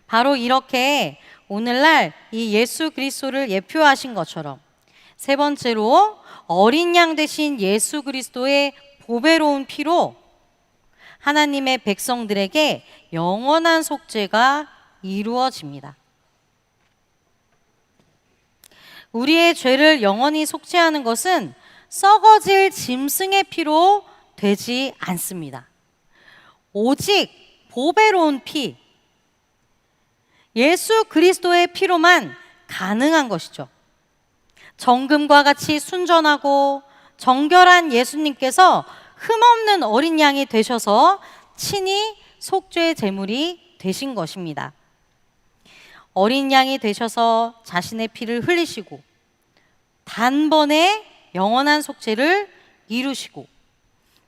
바로 이렇게 오늘날 이 예수 그리스도를 예표하신 것처럼 세 번째로 어린 양 되신 예수 그리스도의 보배로운 피로 하나님의 백성들에게 영원한 속죄가 이루어집니다. 우리의 죄를 영원히 속죄하는 것은 썩어질 짐승의 피로 되지 않습니다. 오직 보배로운 피, 예수 그리스도의 피로만 가능한 것이죠. 정금과 같이 순전하고 정결한 예수님께서 흠없는 어린 양이 되셔서 친히 속죄의 제물이 되신 것입니다. 어린 양이 되셔서 자신의 피를 흘리시고 단번에 영원한 속죄를 이루시고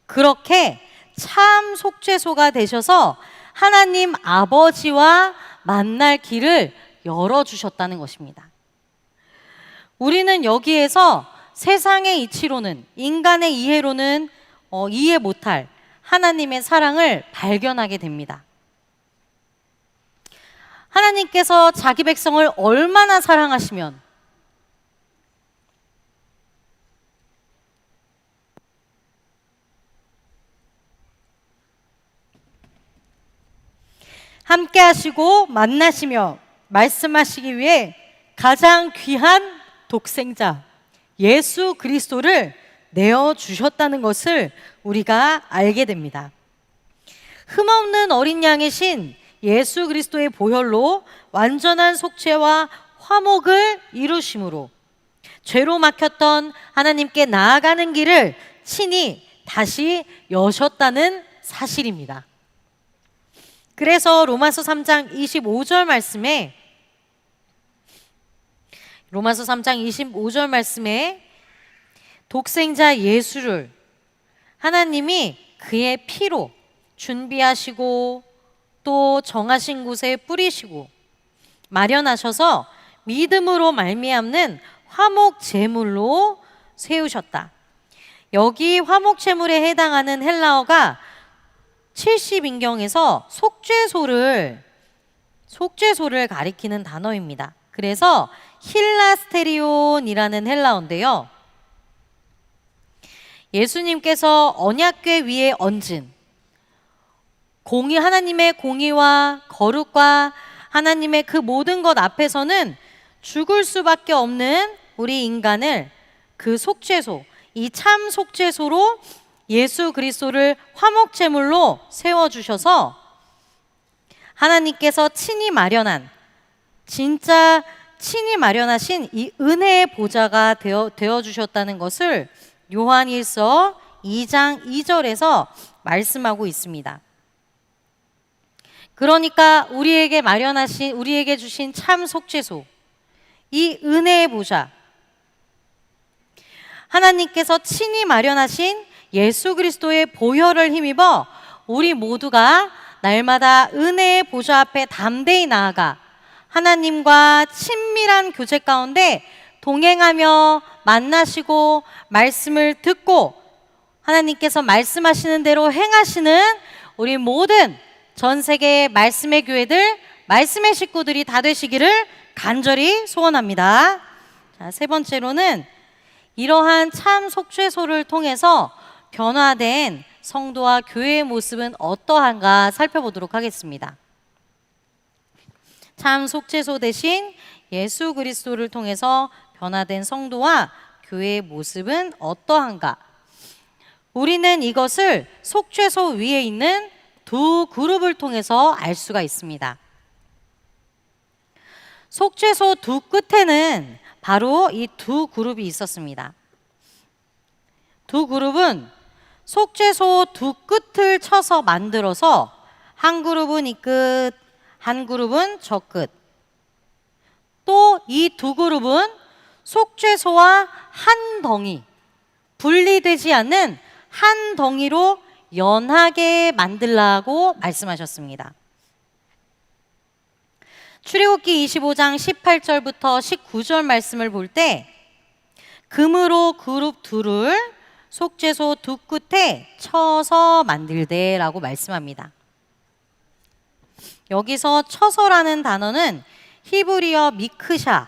그렇게 참 속죄소가 되셔서 하나님 아버지와 만날 길을 열어주셨다는 것입니다. 우리는 여기에서 세상의 이치로는, 인간의 이해로는 이해 못할 하나님의 사랑을 발견하게 됩니다. 하나님께서 자기 백성을 얼마나 사랑하시면 함께 하시고 만나시며 말씀하시기 위해 가장 귀한 독생자 예수 그리스도를 내어주셨다는 것을 우리가 알게 됩니다. 흠없는 어린 양의 신 예수 그리스도의 보혈로 완전한 속죄와 화목을 이루심으로 죄로 막혔던 하나님께 나아가는 길을 친히 다시 여셨다는 사실입니다. 그래서 로마서 3장 25절 말씀에 독생자 예수를 하나님이 그의 피로 준비하시고 또 정하신 곳에 뿌리시고 마련하셔서 믿음으로 말미암는 화목 제물로 세우셨다. 여기 화목 제물에 해당하는 헬라어가 70인경에서 속죄소를 가리키는 단어입니다. 그래서 힐라스테리온이라는 헬라어인데요. 예수님께서 언약궤 위에 얹은 하나님의 공의와 거룩과 하나님의 그 모든 것 앞에서는 죽을 수밖에 없는 우리 인간을 그 속죄소, 이 참 속죄소로 예수 그리스도를 화목제물로 세워주셔서 하나님께서 친히 마련하신 이 은혜의 보좌가 되어주셨다는 것을 요한일서 2장 2절에서 말씀하고 있습니다. 그러니까 우리에게 주신 참 속죄소, 이 은혜의 보좌, 하나님께서 친히 마련하신 예수 그리스도의 보혈을 힘입어 우리 모두가 날마다 은혜의 보좌 앞에 담대히 나아가 하나님과 친밀한 교제 가운데 동행하며 만나시고 말씀을 듣고 하나님께서 말씀하시는 대로 행하시는 우리 모든 전 세계의 말씀의 교회들, 말씀의 식구들이 다 되시기를 간절히 소원합니다. 자, 세 번째로는 이러한 참 속죄소를 통해서 변화된 성도와 교회의 모습은 어떠한가 살펴보도록 하겠습니다. 참 속죄소 대신 예수 그리스도를 통해서 변화된 성도와 교회의 모습은 어떠한가? 우리는 이것을 속죄소 위에 있는 두 그룹을 통해서 알 수가 있습니다. 속죄소 두 끝에는 바로 이 두 그룹이 있었습니다. 두 그룹은 속죄소 두 끝을 쳐서 만들어서 한 그룹은 이 끝, 한 그룹은 저 끝. 또 이 두 그룹은 속죄소와 한 덩이, 분리되지 않는 한 덩이로 연하게 만들라고 말씀하셨습니다. 출애굽기 25장 18절부터 19절 말씀을 볼 때 금으로 그룹 둘을 속죄소 두 끝에 쳐서 만들되라고 말씀합니다. 여기서 쳐서라는 단어는 히브리어 미크샤,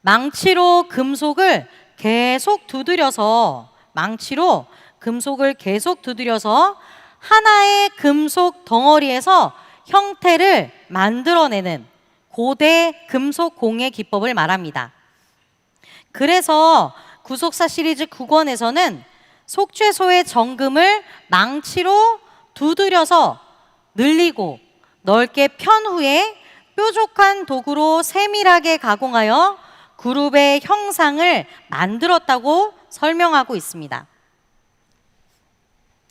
망치로 금속을 계속 두드려서 하나의 금속 덩어리에서 형태를 만들어내는 고대 금속 공예 기법을 말합니다. 그래서 구속사 시리즈 9권에서는 속죄소의 정금을 망치로 두드려서 늘리고 넓게 편 후에 뾰족한 도구로 세밀하게 가공하여 그룹의 형상을 만들었다고 설명하고 있습니다.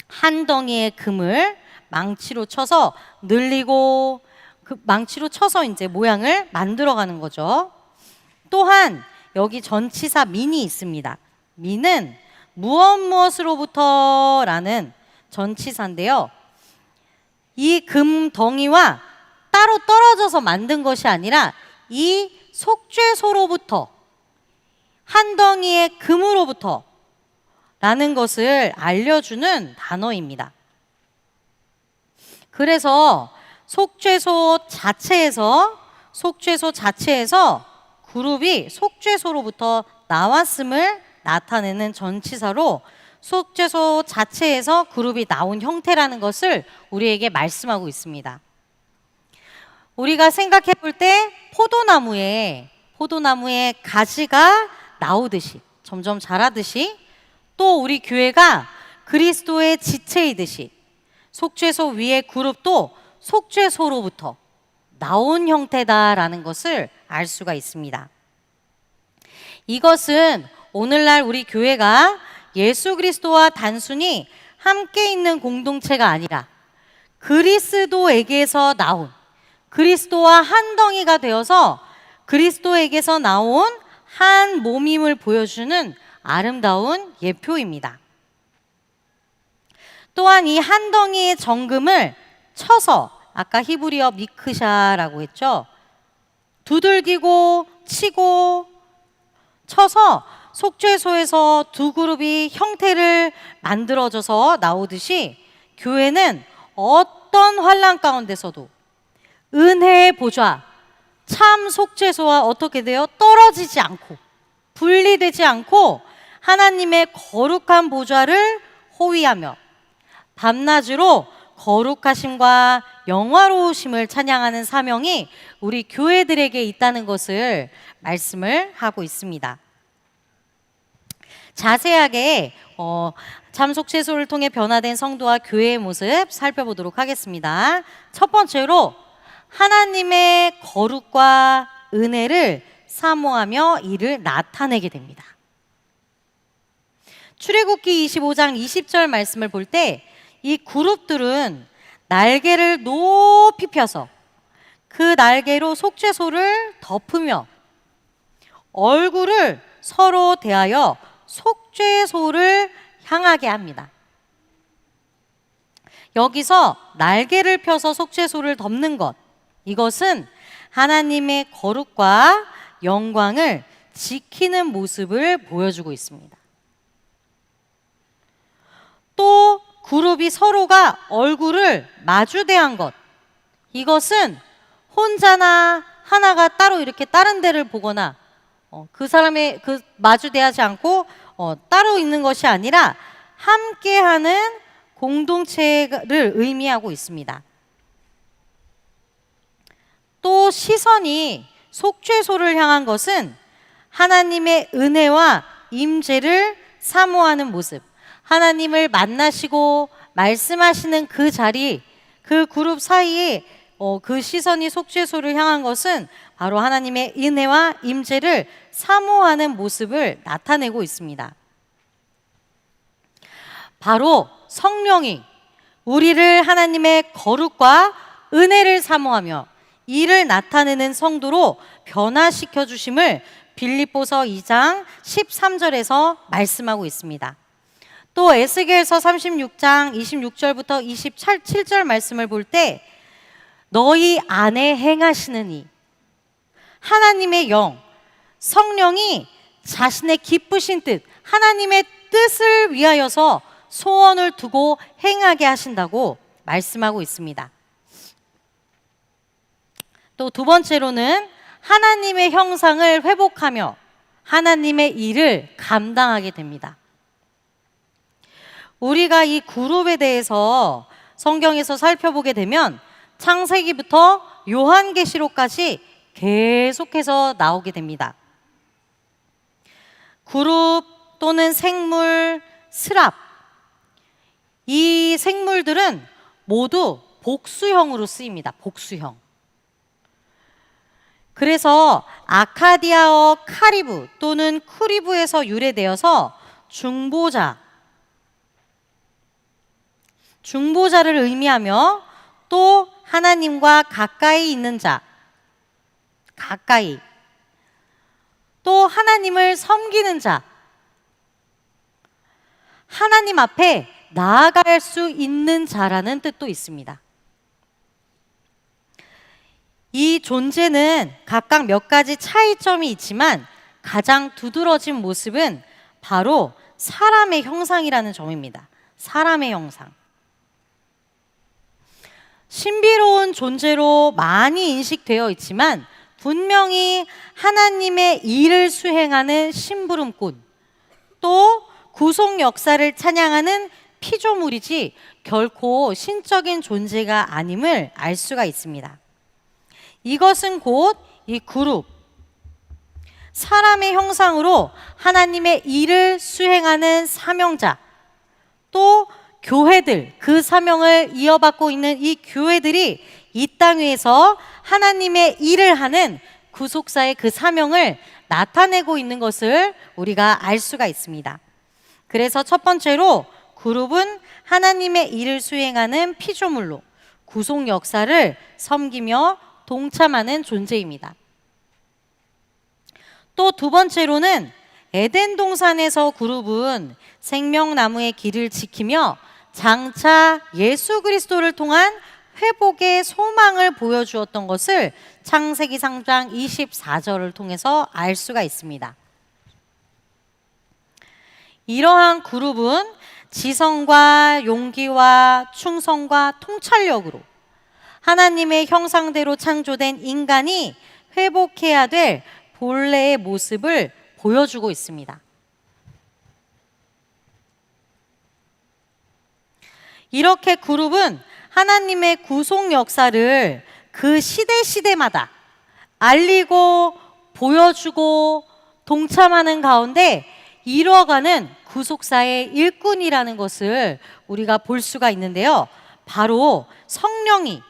한 덩이의 금을 망치로 쳐서 늘리고 그 망치로 쳐서 이제 모양을 만들어가는 거죠. 또한 여기 전치사 민이 있습니다. 민은 무엇으로부터라는 전치사인데요. 이 금 덩이와 따로 떨어져서 만든 것이 아니라 이 속죄소로부터, 한 덩이의 금으로부터 라는 것을 알려주는 단어입니다. 그래서 속죄소 자체에서 그룹이 속죄소로부터 나왔음을 나타내는 전치사로 속죄소 자체에서 그룹이 나온 형태라는 것을 우리에게 말씀하고 있습니다. 우리가 생각해 볼 때 포도나무에 가지가 나오듯이, 점점 자라듯이, 또 우리 교회가 그리스도의 지체이듯이 속죄소 위의 그룹도 속죄소로부터 나온 형태다라는 것을 알 수가 있습니다. 이것은 오늘날 우리 교회가 예수 그리스도와 단순히 함께 있는 공동체가 아니라 그리스도에게서 나온, 그리스도와 한 덩이가 되어서 그리스도에게서 나온 한 몸임을 보여주는 아름다운 예표입니다. 또한 이 한 덩이의 정금을 쳐서, 아까 히브리어 미크샤라고 했죠. 두들기고 치고 쳐서 속죄소에서 두 그룹이 형태를 만들어져서 나오듯이 교회는 어떤 환난 가운데서도 은혜의 보좌, 참 속죄소와 어떻게 돼요? 떨어지지 않고 분리되지 않고 하나님의 거룩한 보좌를 호위하며 밤낮으로 거룩하심과 영화로우심을 찬양하는 사명이 우리 교회들에게 있다는 것을 말씀을 하고 있습니다. 자세하게 참 속죄소를 통해 변화된 성도와 교회의 모습 살펴보도록 하겠습니다. 첫 번째로 하나님의 거룩과 은혜를 사모하며 이를 나타내게 됩니다. 출애굽기 25장 20절 말씀을 볼 때 이 그룹들은 날개를 높이 펴서 그 날개로 속죄소를 덮으며 얼굴을 서로 대하여 속죄소를 향하게 합니다. 여기서 날개를 펴서 속죄소를 덮는 것, 이것은 하나님의 거룩과 영광을 지키는 모습을 보여주고 있습니다. 또 그룹이 서로가 얼굴을 마주대한 것, 이것은 혼자나 하나가 따로 이렇게 다른 데를 보거나 그 사람의 마주대하지 않고 따로 있는 것이 아니라 함께하는 공동체를 의미하고 있습니다. 또 시선이 속죄소를 향한 것은 하나님의 은혜와 임재를 사모하는 모습, 하나님을 만나시고 말씀하시는 그 자리, 그 그룹 사이에 그 시선이 속죄소를 향한 것은 바로 하나님의 은혜와 임재를 사모하는 모습을 나타내고 있습니다. 바로 성령이 우리를 하나님의 거룩과 은혜를 사모하며 이를 나타내는 성도로 변화시켜 주심을 빌립보서 2장 13절에서 말씀하고 있습니다. 또 에스겔서 36장 26절부터 27절 말씀을 볼 때 너희 안에 행하시는 이 하나님의 영, 성령이 자신의 기쁘신 뜻, 하나님의 뜻을 위하여서 소원을 두고 행하게 하신다고 말씀하고 있습니다. 또 두 번째로는 하나님의 형상을 회복하며 하나님의 일을 감당하게 됩니다. 우리가 이 그룹에 대해서 성경에서 살펴보게 되면 창세기부터 요한계시록까지 계속해서 나오게 됩니다. 그룹 또는 생물, 스랍, 이 생물들은 모두 복수형으로 쓰입니다. 복수형. 그래서 아카디아어 카리브 또는 쿠리브에서 유래되어서 중보자를 의미하며 또 하나님과 가까이 있는 자, 가까이, 또 하나님을 섬기는 자, 하나님 앞에 나아갈 수 있는 자라는 뜻도 있습니다. 이 존재는 각각 몇 가지 차이점이 있지만 가장 두드러진 모습은 바로 사람의 형상이라는 점입니다. 사람의 형상. 신비로운 존재로 많이 인식되어 있지만 분명히 하나님의 일을 수행하는 심부름꾼, 또 구속 역사를 찬양하는 피조물이지 결코 신적인 존재가 아님을 알 수가 있습니다. 이것은 곧 이 그룹, 사람의 형상으로 하나님의 일을 수행하는 사명자, 또 교회들, 그 사명을 이어받고 있는 이 교회들이 이 땅 위에서 하나님의 일을 하는 구속사의 그 사명을 나타내고 있는 것을 우리가 알 수가 있습니다. 그래서 첫 번째로 그룹은 하나님의 일을 수행하는 피조물로 구속 역사를 섬기며 동참하는 존재입니다. 또 두 번째로는 에덴 동산에서 그룹은 생명나무의 길을 지키며 장차 예수 그리스도를 통한 회복의 소망을 보여주었던 것을 창세기 3장 24절을 통해서 알 수가 있습니다. 이러한 그룹은 지성과 용기와 충성과 통찰력으로 하나님의 형상대로 창조된 인간이 회복해야 될 본래의 모습을 보여주고 있습니다. 이렇게 그룹은 하나님의 구속 역사를 그 시대마다 알리고 보여주고 동참하는 가운데 이루어가는 구속사의 일꾼이라는 것을 우리가 볼 수가 있는데요. 바로 성령이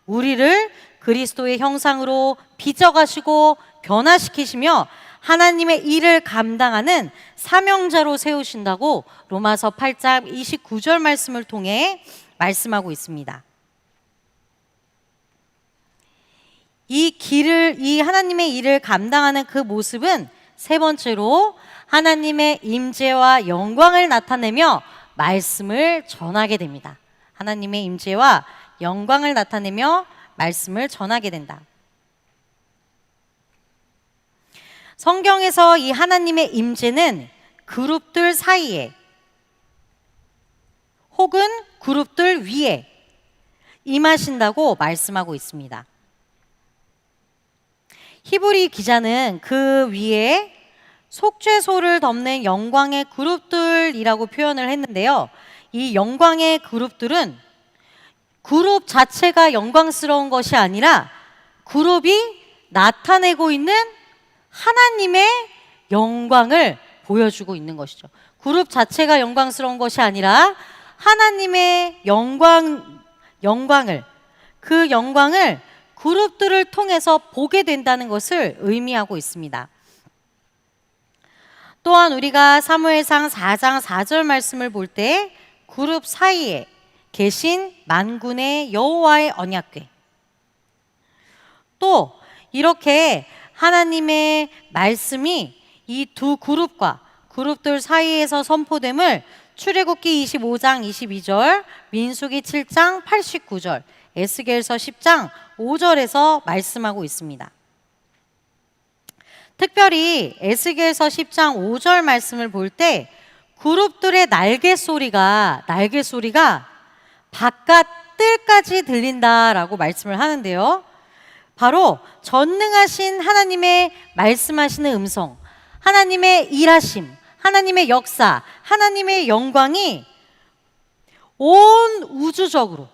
우리를 그리스도의 형상으로 빚어가시고 변화시키시며 하나님의 일을 감당하는 사명자로 세우신다고 로마서 8장 29절 말씀을 통해 말씀하고 있습니다. 이 하나님의 일을 감당하는 그 모습은 세 번째로 하나님의 임재와 영광을 나타내며 말씀을 전하게 됩니다. 하나님의 임재와 영광을 나타내며 말씀을 전하게 된다. 성경에서 이 하나님의 임재는 그룹들 사이에 혹은 그룹들 위에 임하신다고 말씀하고 있습니다. 히브리 기자는 그 위에 속죄소를 덮는 영광의 그룹들이라고 표현을 했는데요. 이 영광의 그룹들은 그룹 자체가 영광스러운 것이 아니라 그룹이 나타내고 있는 하나님의 영광을 보여주고 있는 것이죠. 그룹 자체가 영광스러운 것이 아니라 하나님의 영광을 그 영광을 그룹들을 통해서 보게 된다는 것을 의미하고 있습니다. 또한 우리가 사무엘상 4장 4절 말씀을 볼 때 그룹 사이에 계신 만군의 여호와의 언약궤, 또 이렇게 하나님의 말씀이 이 두 그룹들 사이에서 선포됨을 출애굽기 25장 22절, 민수기 7장 89절, 에스겔서 10장 5절에서 말씀하고 있습니다. 특별히 에스겔서 10장 5절 말씀을 볼 때 그룹들의 날개 소리가 바깥 뜰까지 들린다라고 말씀을 하는데요. 바로 전능하신 하나님의 말씀하시는 음성, 하나님의 일하심, 하나님의 역사, 하나님의 영광이 온 우주적으로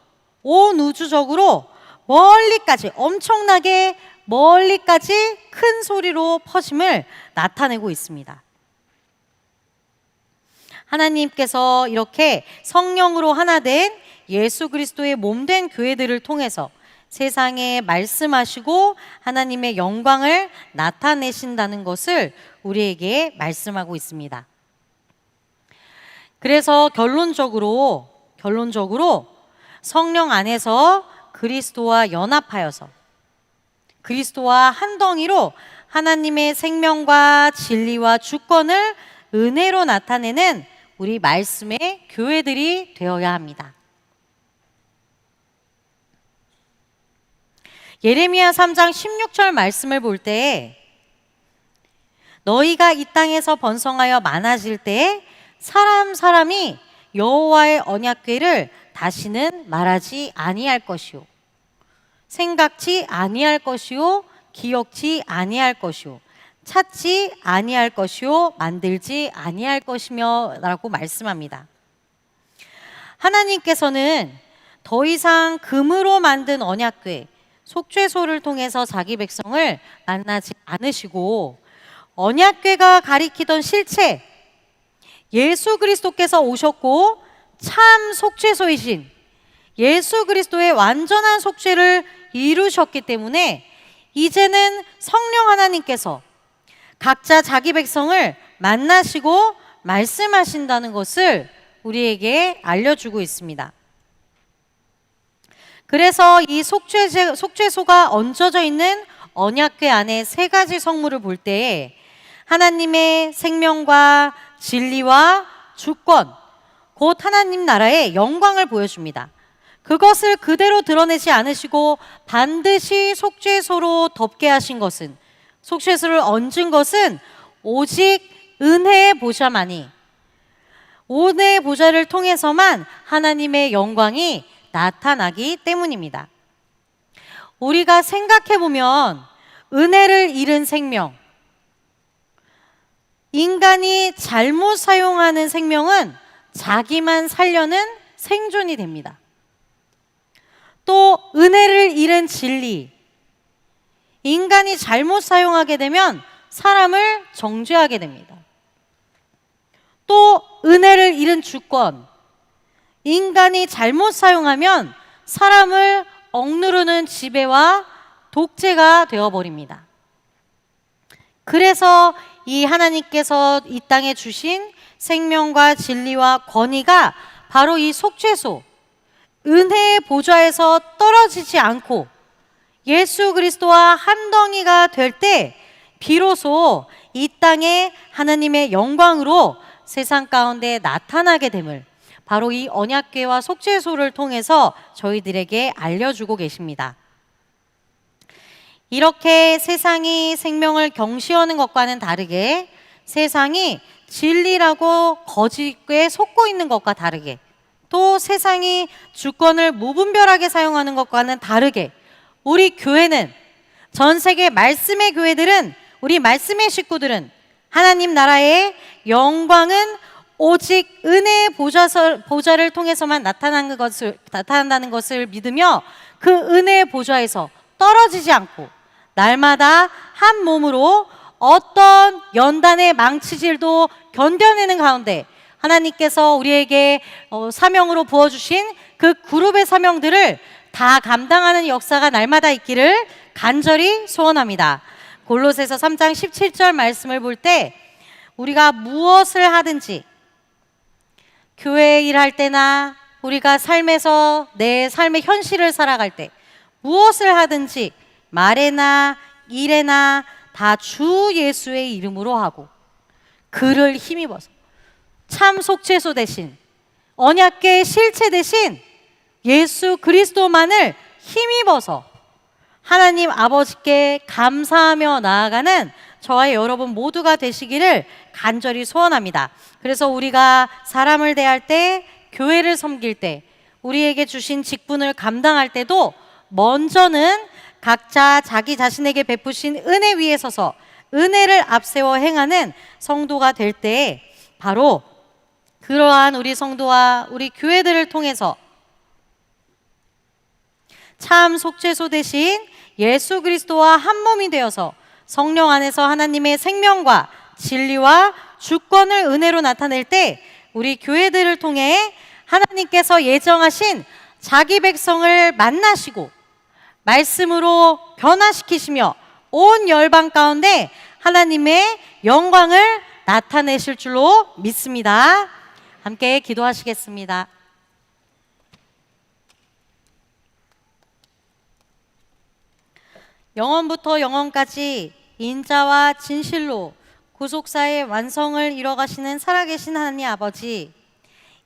멀리까지, 엄청나게 멀리까지 큰 소리로 퍼짐을 나타내고 있습니다. 하나님께서 이렇게 성령으로 하나 된 예수 그리스도의 몸된 교회들을 통해서 세상에 말씀하시고 하나님의 영광을 나타내신다는 것을 우리에게 말씀하고 있습니다. 그래서 결론적으로 성령 안에서 그리스도와 연합하여서 그리스도와 한 덩이로 하나님의 생명과 진리와 주권을 은혜로 나타내는 우리 말씀의 교회들이 되어야 합니다. 예레미야 3장 16절 말씀을 볼 때 너희가 이 땅에서 번성하여 많아질 때 사람이 여호와의 언약궤를 다시는 말하지 아니할 것이요 생각지 아니할 것이요 기억지 아니할 것이요 찾지 아니할 것이요 만들지 아니할 것이며 라고 말씀합니다. 하나님께서는 더 이상 금으로 만든 언약궤 속죄소를 통해서 자기 백성을 만나지 않으시고 언약궤가 가리키던 실체 예수 그리스도께서 오셨고 참 속죄소이신 예수 그리스도의 완전한 속죄를 이루셨기 때문에 이제는 성령 하나님께서 각자 자기 백성을 만나시고 말씀하신다는 것을 우리에게 알려주고 있습니다. 그래서 이 속죄소가 얹어져 있는 언약궤 안에 세 가지 성물을 볼 때 하나님의 생명과 진리와 주권, 곧 하나님 나라의 영광을 보여줍니다. 그것을 그대로 드러내지 않으시고 반드시 속죄소로 덮게 하신 것은, 속죄소를 얹은 것은 오직 은혜의 보좌만이, 은혜의 보좌를 통해서만 하나님의 영광이 나타나기 때문입니다. 우리가 생각해보면 은혜를 잃은 생명, 인간이 잘못 사용하는 생명은 자기만 살려는 생존이 됩니다. 또 은혜를 잃은 진리, 인간이 잘못 사용하게 되면 사람을 정죄하게 됩니다. 또 은혜를 잃은 주권, 인간이 잘못 사용하면 사람을 억누르는 지배와 독재가 되어버립니다. 그래서 이 하나님께서 이 땅에 주신 생명과 진리와 권위가 바로 이 속죄소, 은혜의 보좌에서 떨어지지 않고 예수 그리스도와 한 덩이가 될 때 비로소 이 땅에 하나님의 영광으로 세상 가운데 나타나게 됨을 바로 이 언약궤와 속죄소를 통해서 저희들에게 알려주고 계십니다. 이렇게 세상이 생명을 경시하는 것과는 다르게, 세상이 진리라고 거짓에 속고 있는 것과 다르게, 또 세상이 주권을 무분별하게 사용하는 것과는 다르게, 우리 교회는, 전 세계 말씀의 교회들은, 우리 말씀의 식구들은 하나님 나라의 영광은 오직 은혜의 보좌를 통해서만 나타난다는 것을 믿으며 그 은혜의 보좌에서 떨어지지 않고 날마다 한 몸으로 어떤 연단의 망치질도 견뎌내는 가운데 하나님께서 우리에게 사명으로 부어주신 그 그룹의 사명들을 다 감당하는 역사가 날마다 있기를 간절히 소원합니다. 골로새서 3장 17절 말씀을 볼 때 우리가 무엇을 하든지 교회 일할 때나 우리가 삶에서 내 삶의 현실을 살아갈 때 무엇을 하든지 말에나 일에나 다 주 예수의 이름으로 하고 그를 힘입어서 참 속죄소 대신 언약궤의 실체 대신 예수 그리스도만을 힘입어서 하나님 아버지께 감사하며 나아가는 저와 여러분 모두가 되시기를 간절히 소원합니다. 그래서 우리가 사람을 대할 때, 교회를 섬길 때, 우리에게 주신 직분을 감당할 때도 먼저는 각자 자기 자신에게 베푸신 은혜 위에 서서 은혜를 앞세워 행하는 성도가 될 때 바로 그러한 우리 성도와 우리 교회들을 통해서 참 속죄소 대신 예수 그리스도와 한 몸이 되어서 성령 안에서 하나님의 생명과 진리와 주권을 은혜로 나타낼 때 우리 교회들을 통해 하나님께서 예정하신 자기 백성을 만나시고 말씀으로 변화시키시며 온 열방 가운데 하나님의 영광을 나타내실 줄로 믿습니다. 함께 기도하시겠습니다. 영원부터 영원까지 인자와 진실로 구속사의 완성을 이뤄가시는 살아계신 하나님 아버지,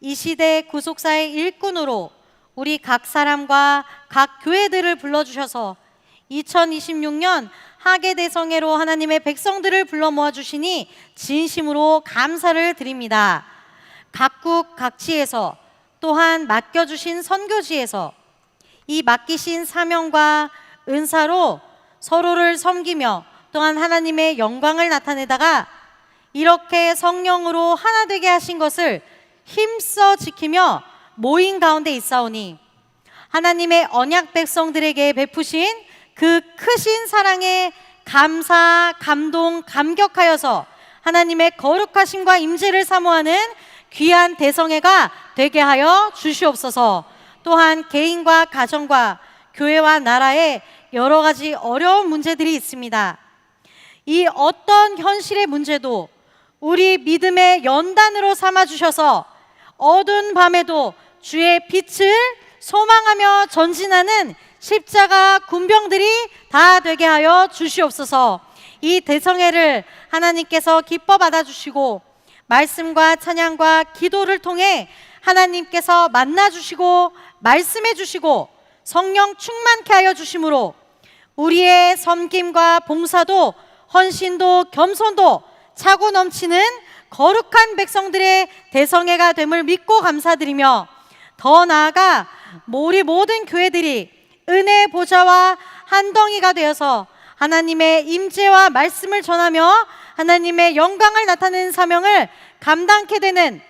이 시대 구속사의 일꾼으로 우리 각 사람과 각 교회들을 불러주셔서 2026년 하계 대성회로 하나님의 백성들을 불러 모아 주시니 진심으로 감사를 드립니다. 각국 각지에서 또한 맡겨주신 선교지에서 이 맡기신 사명과 은사로 서로를 섬기며 또한 하나님의 영광을 나타내다가 이렇게 성령으로 하나 되게 하신 것을 힘써 지키며 모인 가운데 있사오니 하나님의 언약 백성들에게 베푸신 그 크신 사랑에 감사, 감동, 감격하여서 하나님의 거룩하심과 임재를 사모하는 귀한 대성회가 되게 하여 주시옵소서. 또한 개인과 가정과 교회와 나라에 여러 가지 어려운 문제들이 있습니다. 이 어떤 현실의 문제도 우리 믿음의 연단으로 삼아주셔서 어두운 밤에도 주의 빛을 소망하며 전진하는 십자가 군병들이 다 되게 하여 주시옵소서. 이 대성회를 하나님께서 기뻐 받아주시고 말씀과 찬양과 기도를 통해 하나님께서 만나주시고 말씀해주시고 성령 충만케 하여 주심으로 우리의 섬김과 봉사도 헌신도 겸손도 차고 넘치는 거룩한 백성들의 대성회가 됨을 믿고 감사드리며 더 나아가 우리 모든 교회들이 은혜 보좌와 한 덩이가 되어서 하나님의 임재와 말씀을 전하며 하나님의 영광을 나타내는 사명을 감당케 되는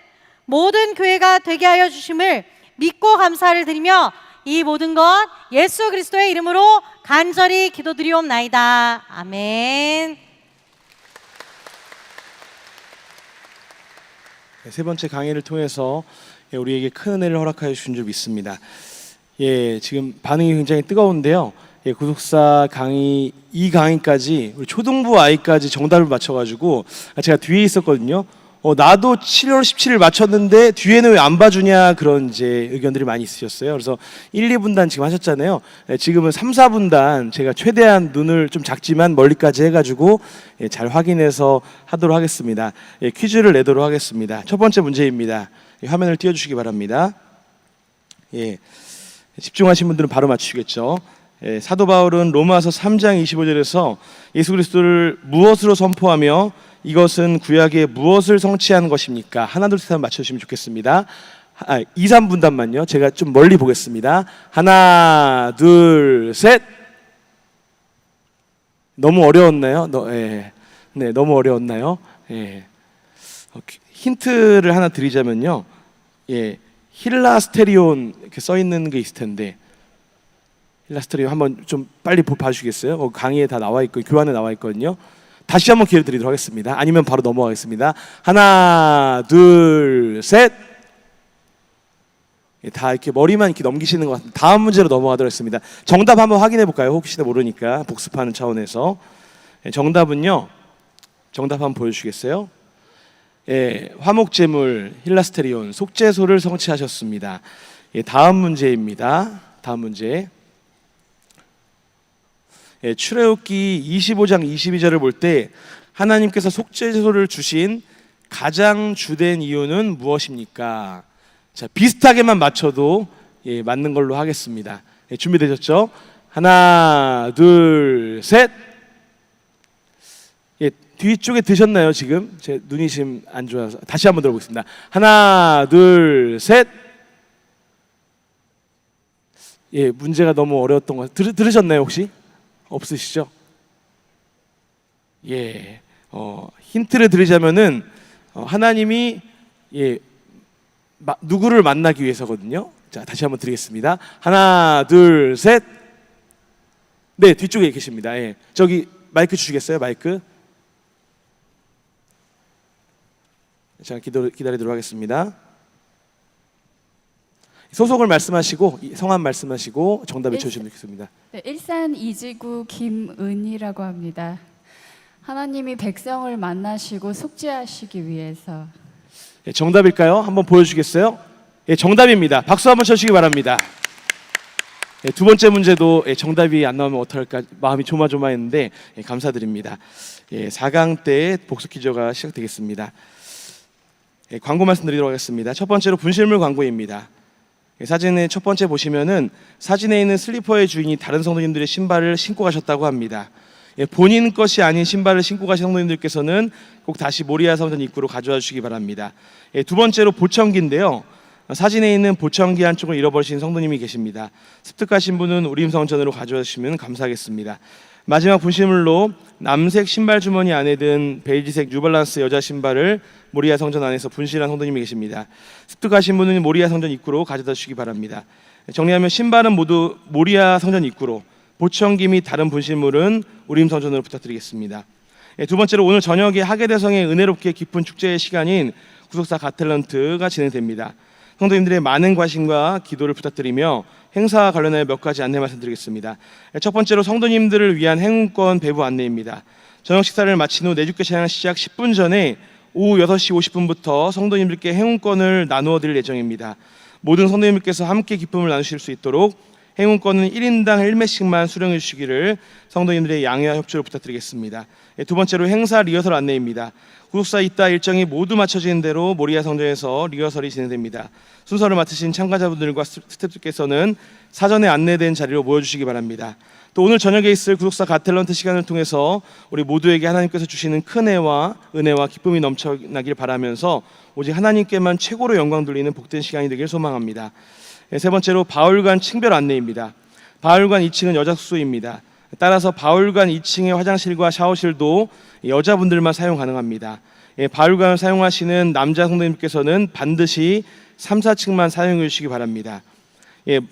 모든 교회가 되게 하여 주심을 믿고 감사를 드리며 이 모든 것 예수 그리스도의 이름으로 간절히 기도드리옵나이다. 아멘. 세 번째 강의를 통해서 우리에게 큰 은혜를 허락하여 주신 줄 믿습니다. 지금 반응이 굉장히 뜨거운데요. 구속사 강의 이 강의까지 우리 초등부 아이까지 정답을 맞춰가지고 제가 뒤에 있었거든요. 나도 7월 17일 맞췄는데 뒤에는 왜 안 봐주냐 그런 이제 의견들이 많이 있으셨어요. 그래서 1, 2분단 지금 하셨잖아요. 지금은 3, 4분단 제가 최대한 눈을 좀 작지만 멀리까지 해가지고 잘 확인해서 하도록 하겠습니다. 퀴즈를 내도록 하겠습니다. 첫 번째 문제입니다. 화면을 띄워주시기 바랍니다. 집중하신 분들은 바로 맞추시겠죠. 사도 바울은 로마서 3장 25절에서 예수 그리스도를 무엇으로 선포하며 이것은 구약에 무엇을 성취한 것입니까? 하나 둘 셋 한번 맞춰주시면 좋겠습니다. 2, 3분단만요. 제가 좀 멀리 보겠습니다. 하나 둘 셋. 너무 어려웠나요? 네, 너무 어려웠나요? 힌트를 하나 드리자면요. 힐라스테리온 이렇게 써 있는 게 있을 텐데 힐라스테리온 한번 좀 빨리 봐주시겠어요? 강의에 다 나와 있고 교환에 나와 있거든요. 다시 한번 기회를 드리도록 하겠습니다. 아니면 바로 넘어가겠습니다. 하나, 둘, 셋. 다 이렇게 머리만 이렇게 넘기시는 것 같은데 다음 문제로 넘어가도록 하겠습니다. 정답 한번 확인해 볼까요? 혹시나 모르니까 복습하는 차원에서. 정답은요. 정답 한번 보여주시겠어요? 화목제물 힐라스테리온 속죄소를 성취하셨습니다. 다음 문제입니다. 다음 문제. 출애굽기 25장 22절을 볼 때 하나님께서 속죄소를 주신 가장 주된 이유는 무엇입니까? 자, 비슷하게만 맞춰도 맞는 걸로 하겠습니다. 준비되셨죠? 하나, 둘, 셋. 뒤쪽에 드셨나요 지금? 제 눈이 지금 안 좋아서 다시 한번 들어보겠습니다. 하나, 둘, 셋. 문제가 너무 어려웠던 것 같아요. 들으셨나요 혹시? 없으시죠? 힌트를 드리자면은 하나님이 누구를 만나기 위해서거든요. 자, 다시 한번 드리겠습니다. 하나, 둘, 셋. 네, 뒤쪽에 계십니다. 저기 마이크 주시겠어요? 마이크. 자, 기다리도록 하겠습니다. 소속을 말씀하시고 성함 말씀하시고 정답 외쳐주시면 좋겠습니다. 네, 일산 이지구 김은희라고 합니다. 하나님이 백성을 만나시고 속죄하시기 위해서. 정답일까요? 한번 보여주시겠어요? 정답입니다. 박수 한번 쳐주시기 바랍니다. 두 번째 문제도 정답이 안 나오면 어떡할까 마음이 조마조마했는데 감사드립니다. 4강 때 복수 퀴즈가 시작되겠습니다. 광고 말씀드리도록 하겠습니다. 첫 번째로 분실물 광고입니다. 사진의 첫 번째 보시면은 사진에 있는 슬리퍼의 주인이 다른 성도님들의 신발을 신고 가셨다고 합니다. 본인 것이 아닌 신발을 신고 가신 성도님들께서는 꼭 다시 모리아 성전 입구로 가져와 주시기 바랍니다. 두 번째로 보청기인데요. 사진에 있는 보청기 한쪽을 잃어버리신 성도님이 계십니다. 습득하신 분은 우림 성전으로 가져와 주시면 감사하겠습니다. 마지막 분실물로 남색 신발 주머니 안에 든 베이지색 뉴발란스 여자 신발을 모리아 성전 안에서 분실한 성도님이 계십니다. 습득하신 분은 모리아 성전 입구로 가져다 주시기 바랍니다. 정리하면 신발은 모두 모리아 성전 입구로, 보청기 및 다른 분실물은 우림 성전으로 부탁드리겠습니다. 두 번째로 오늘 저녁에 하계대성의 은혜롭게 깊은 축제의 시간인 구속사 가텔런트가 진행됩니다. 성도님들의 많은 관심과 기도를 부탁드리며 행사와 관련하여 몇 가지 안내 말씀드리겠습니다. 첫 번째로 성도님들을 위한 행운권 배부 안내입니다. 저녁 식사를 마친 후 내주교 찬양 시작 10분 전에 오후 6시 50분부터 성도님들께 행운권을 나누어 드릴 예정입니다. 모든 성도님들께서 함께 기쁨을 나누실 수 있도록 행운권은 1인당 1매씩만 수령해 주시기를 성도님들의 양해와 협조를 부탁드리겠습니다. 두 번째로 행사 리허설 안내입니다. 구속사 이따 일정이 모두 맞춰지는 대로 모리아 성전에서 리허설이 진행됩니다. 순서를 맡으신 참가자분들과 스태프들께서는 사전에 안내된 자리로 모여주시기 바랍니다. 또 오늘 저녁에 있을 구속사 가텔런트 시간을 통해서 우리 모두에게 하나님께서 주시는 큰 은혜와 기쁨이 넘쳐나길 바라면서 오직 하나님께만 최고로 영광 돌리는 복된 시간이 되길 소망합니다. 세 번째로 바울관 층별 안내입니다. 바울관 2층은 여자 숙소입니다. 따라서 바울관 2층의 화장실과 샤워실도 여자분들만 사용 가능합니다. 바울관을 사용하시는 남자 성도님께서는 반드시 3, 4층만 사용해 주시기 바랍니다.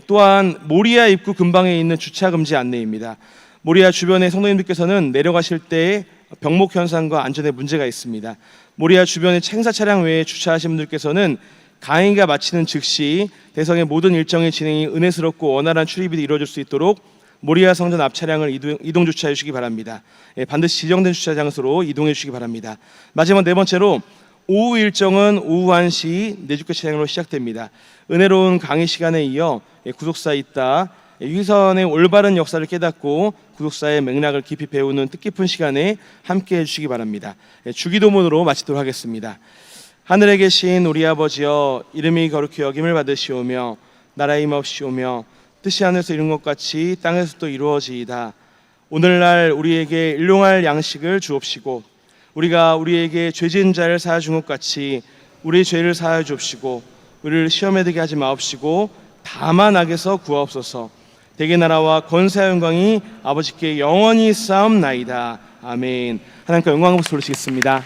또한 모리아 입구 근방에 있는 주차 금지 안내입니다. 모리아 주변의 성도님들께서는 내려가실 때 병목 현상과 안전에 문제가 있습니다. 모리아 주변의 행사 차량 외에 주차하신 분들께서는 강의가 마치는 즉시 대성의 모든 일정의 진행이 은혜스럽고 원활한 출입이 이루어질 수 있도록 모리아 성전 앞 차량을 이동 주차해 주시기 바랍니다. 반드시 지정된 주차 장소로 이동해 주시기 바랍니다. 마지막 네 번째로 오후 일정은 오후 1시 내주교 찬양으로 시작됩니다. 은혜로운 강의 시간에 이어 구속사 있다 위선의 올바른 역사를 깨닫고 구속사의 맥락을 깊이 배우는 뜻깊은 시간에 함께 해주시기 바랍니다. 주기도문으로 마치도록 하겠습니다. 하늘에 계신 우리 아버지여, 이름이 거룩히 여김을 받으시오며 나라의 임하옵시오며 뜻이 하늘에서 이룬 것 같이 땅에서도 이루어지이다. 오늘날 우리에게 일용할 양식을 주옵시고 우리가 우리에게 죄진 자를 사하여 준 것 같이 우리의 죄를 사하여 주옵시고 우리를 시험에 들게 하지 마옵시고 다만 악에서 구하옵소서. 대개 나라와 권세와 영광이 아버지께 영원히 쌓옵나이다. 아멘. 하나님께 영광을 부르시겠습니다.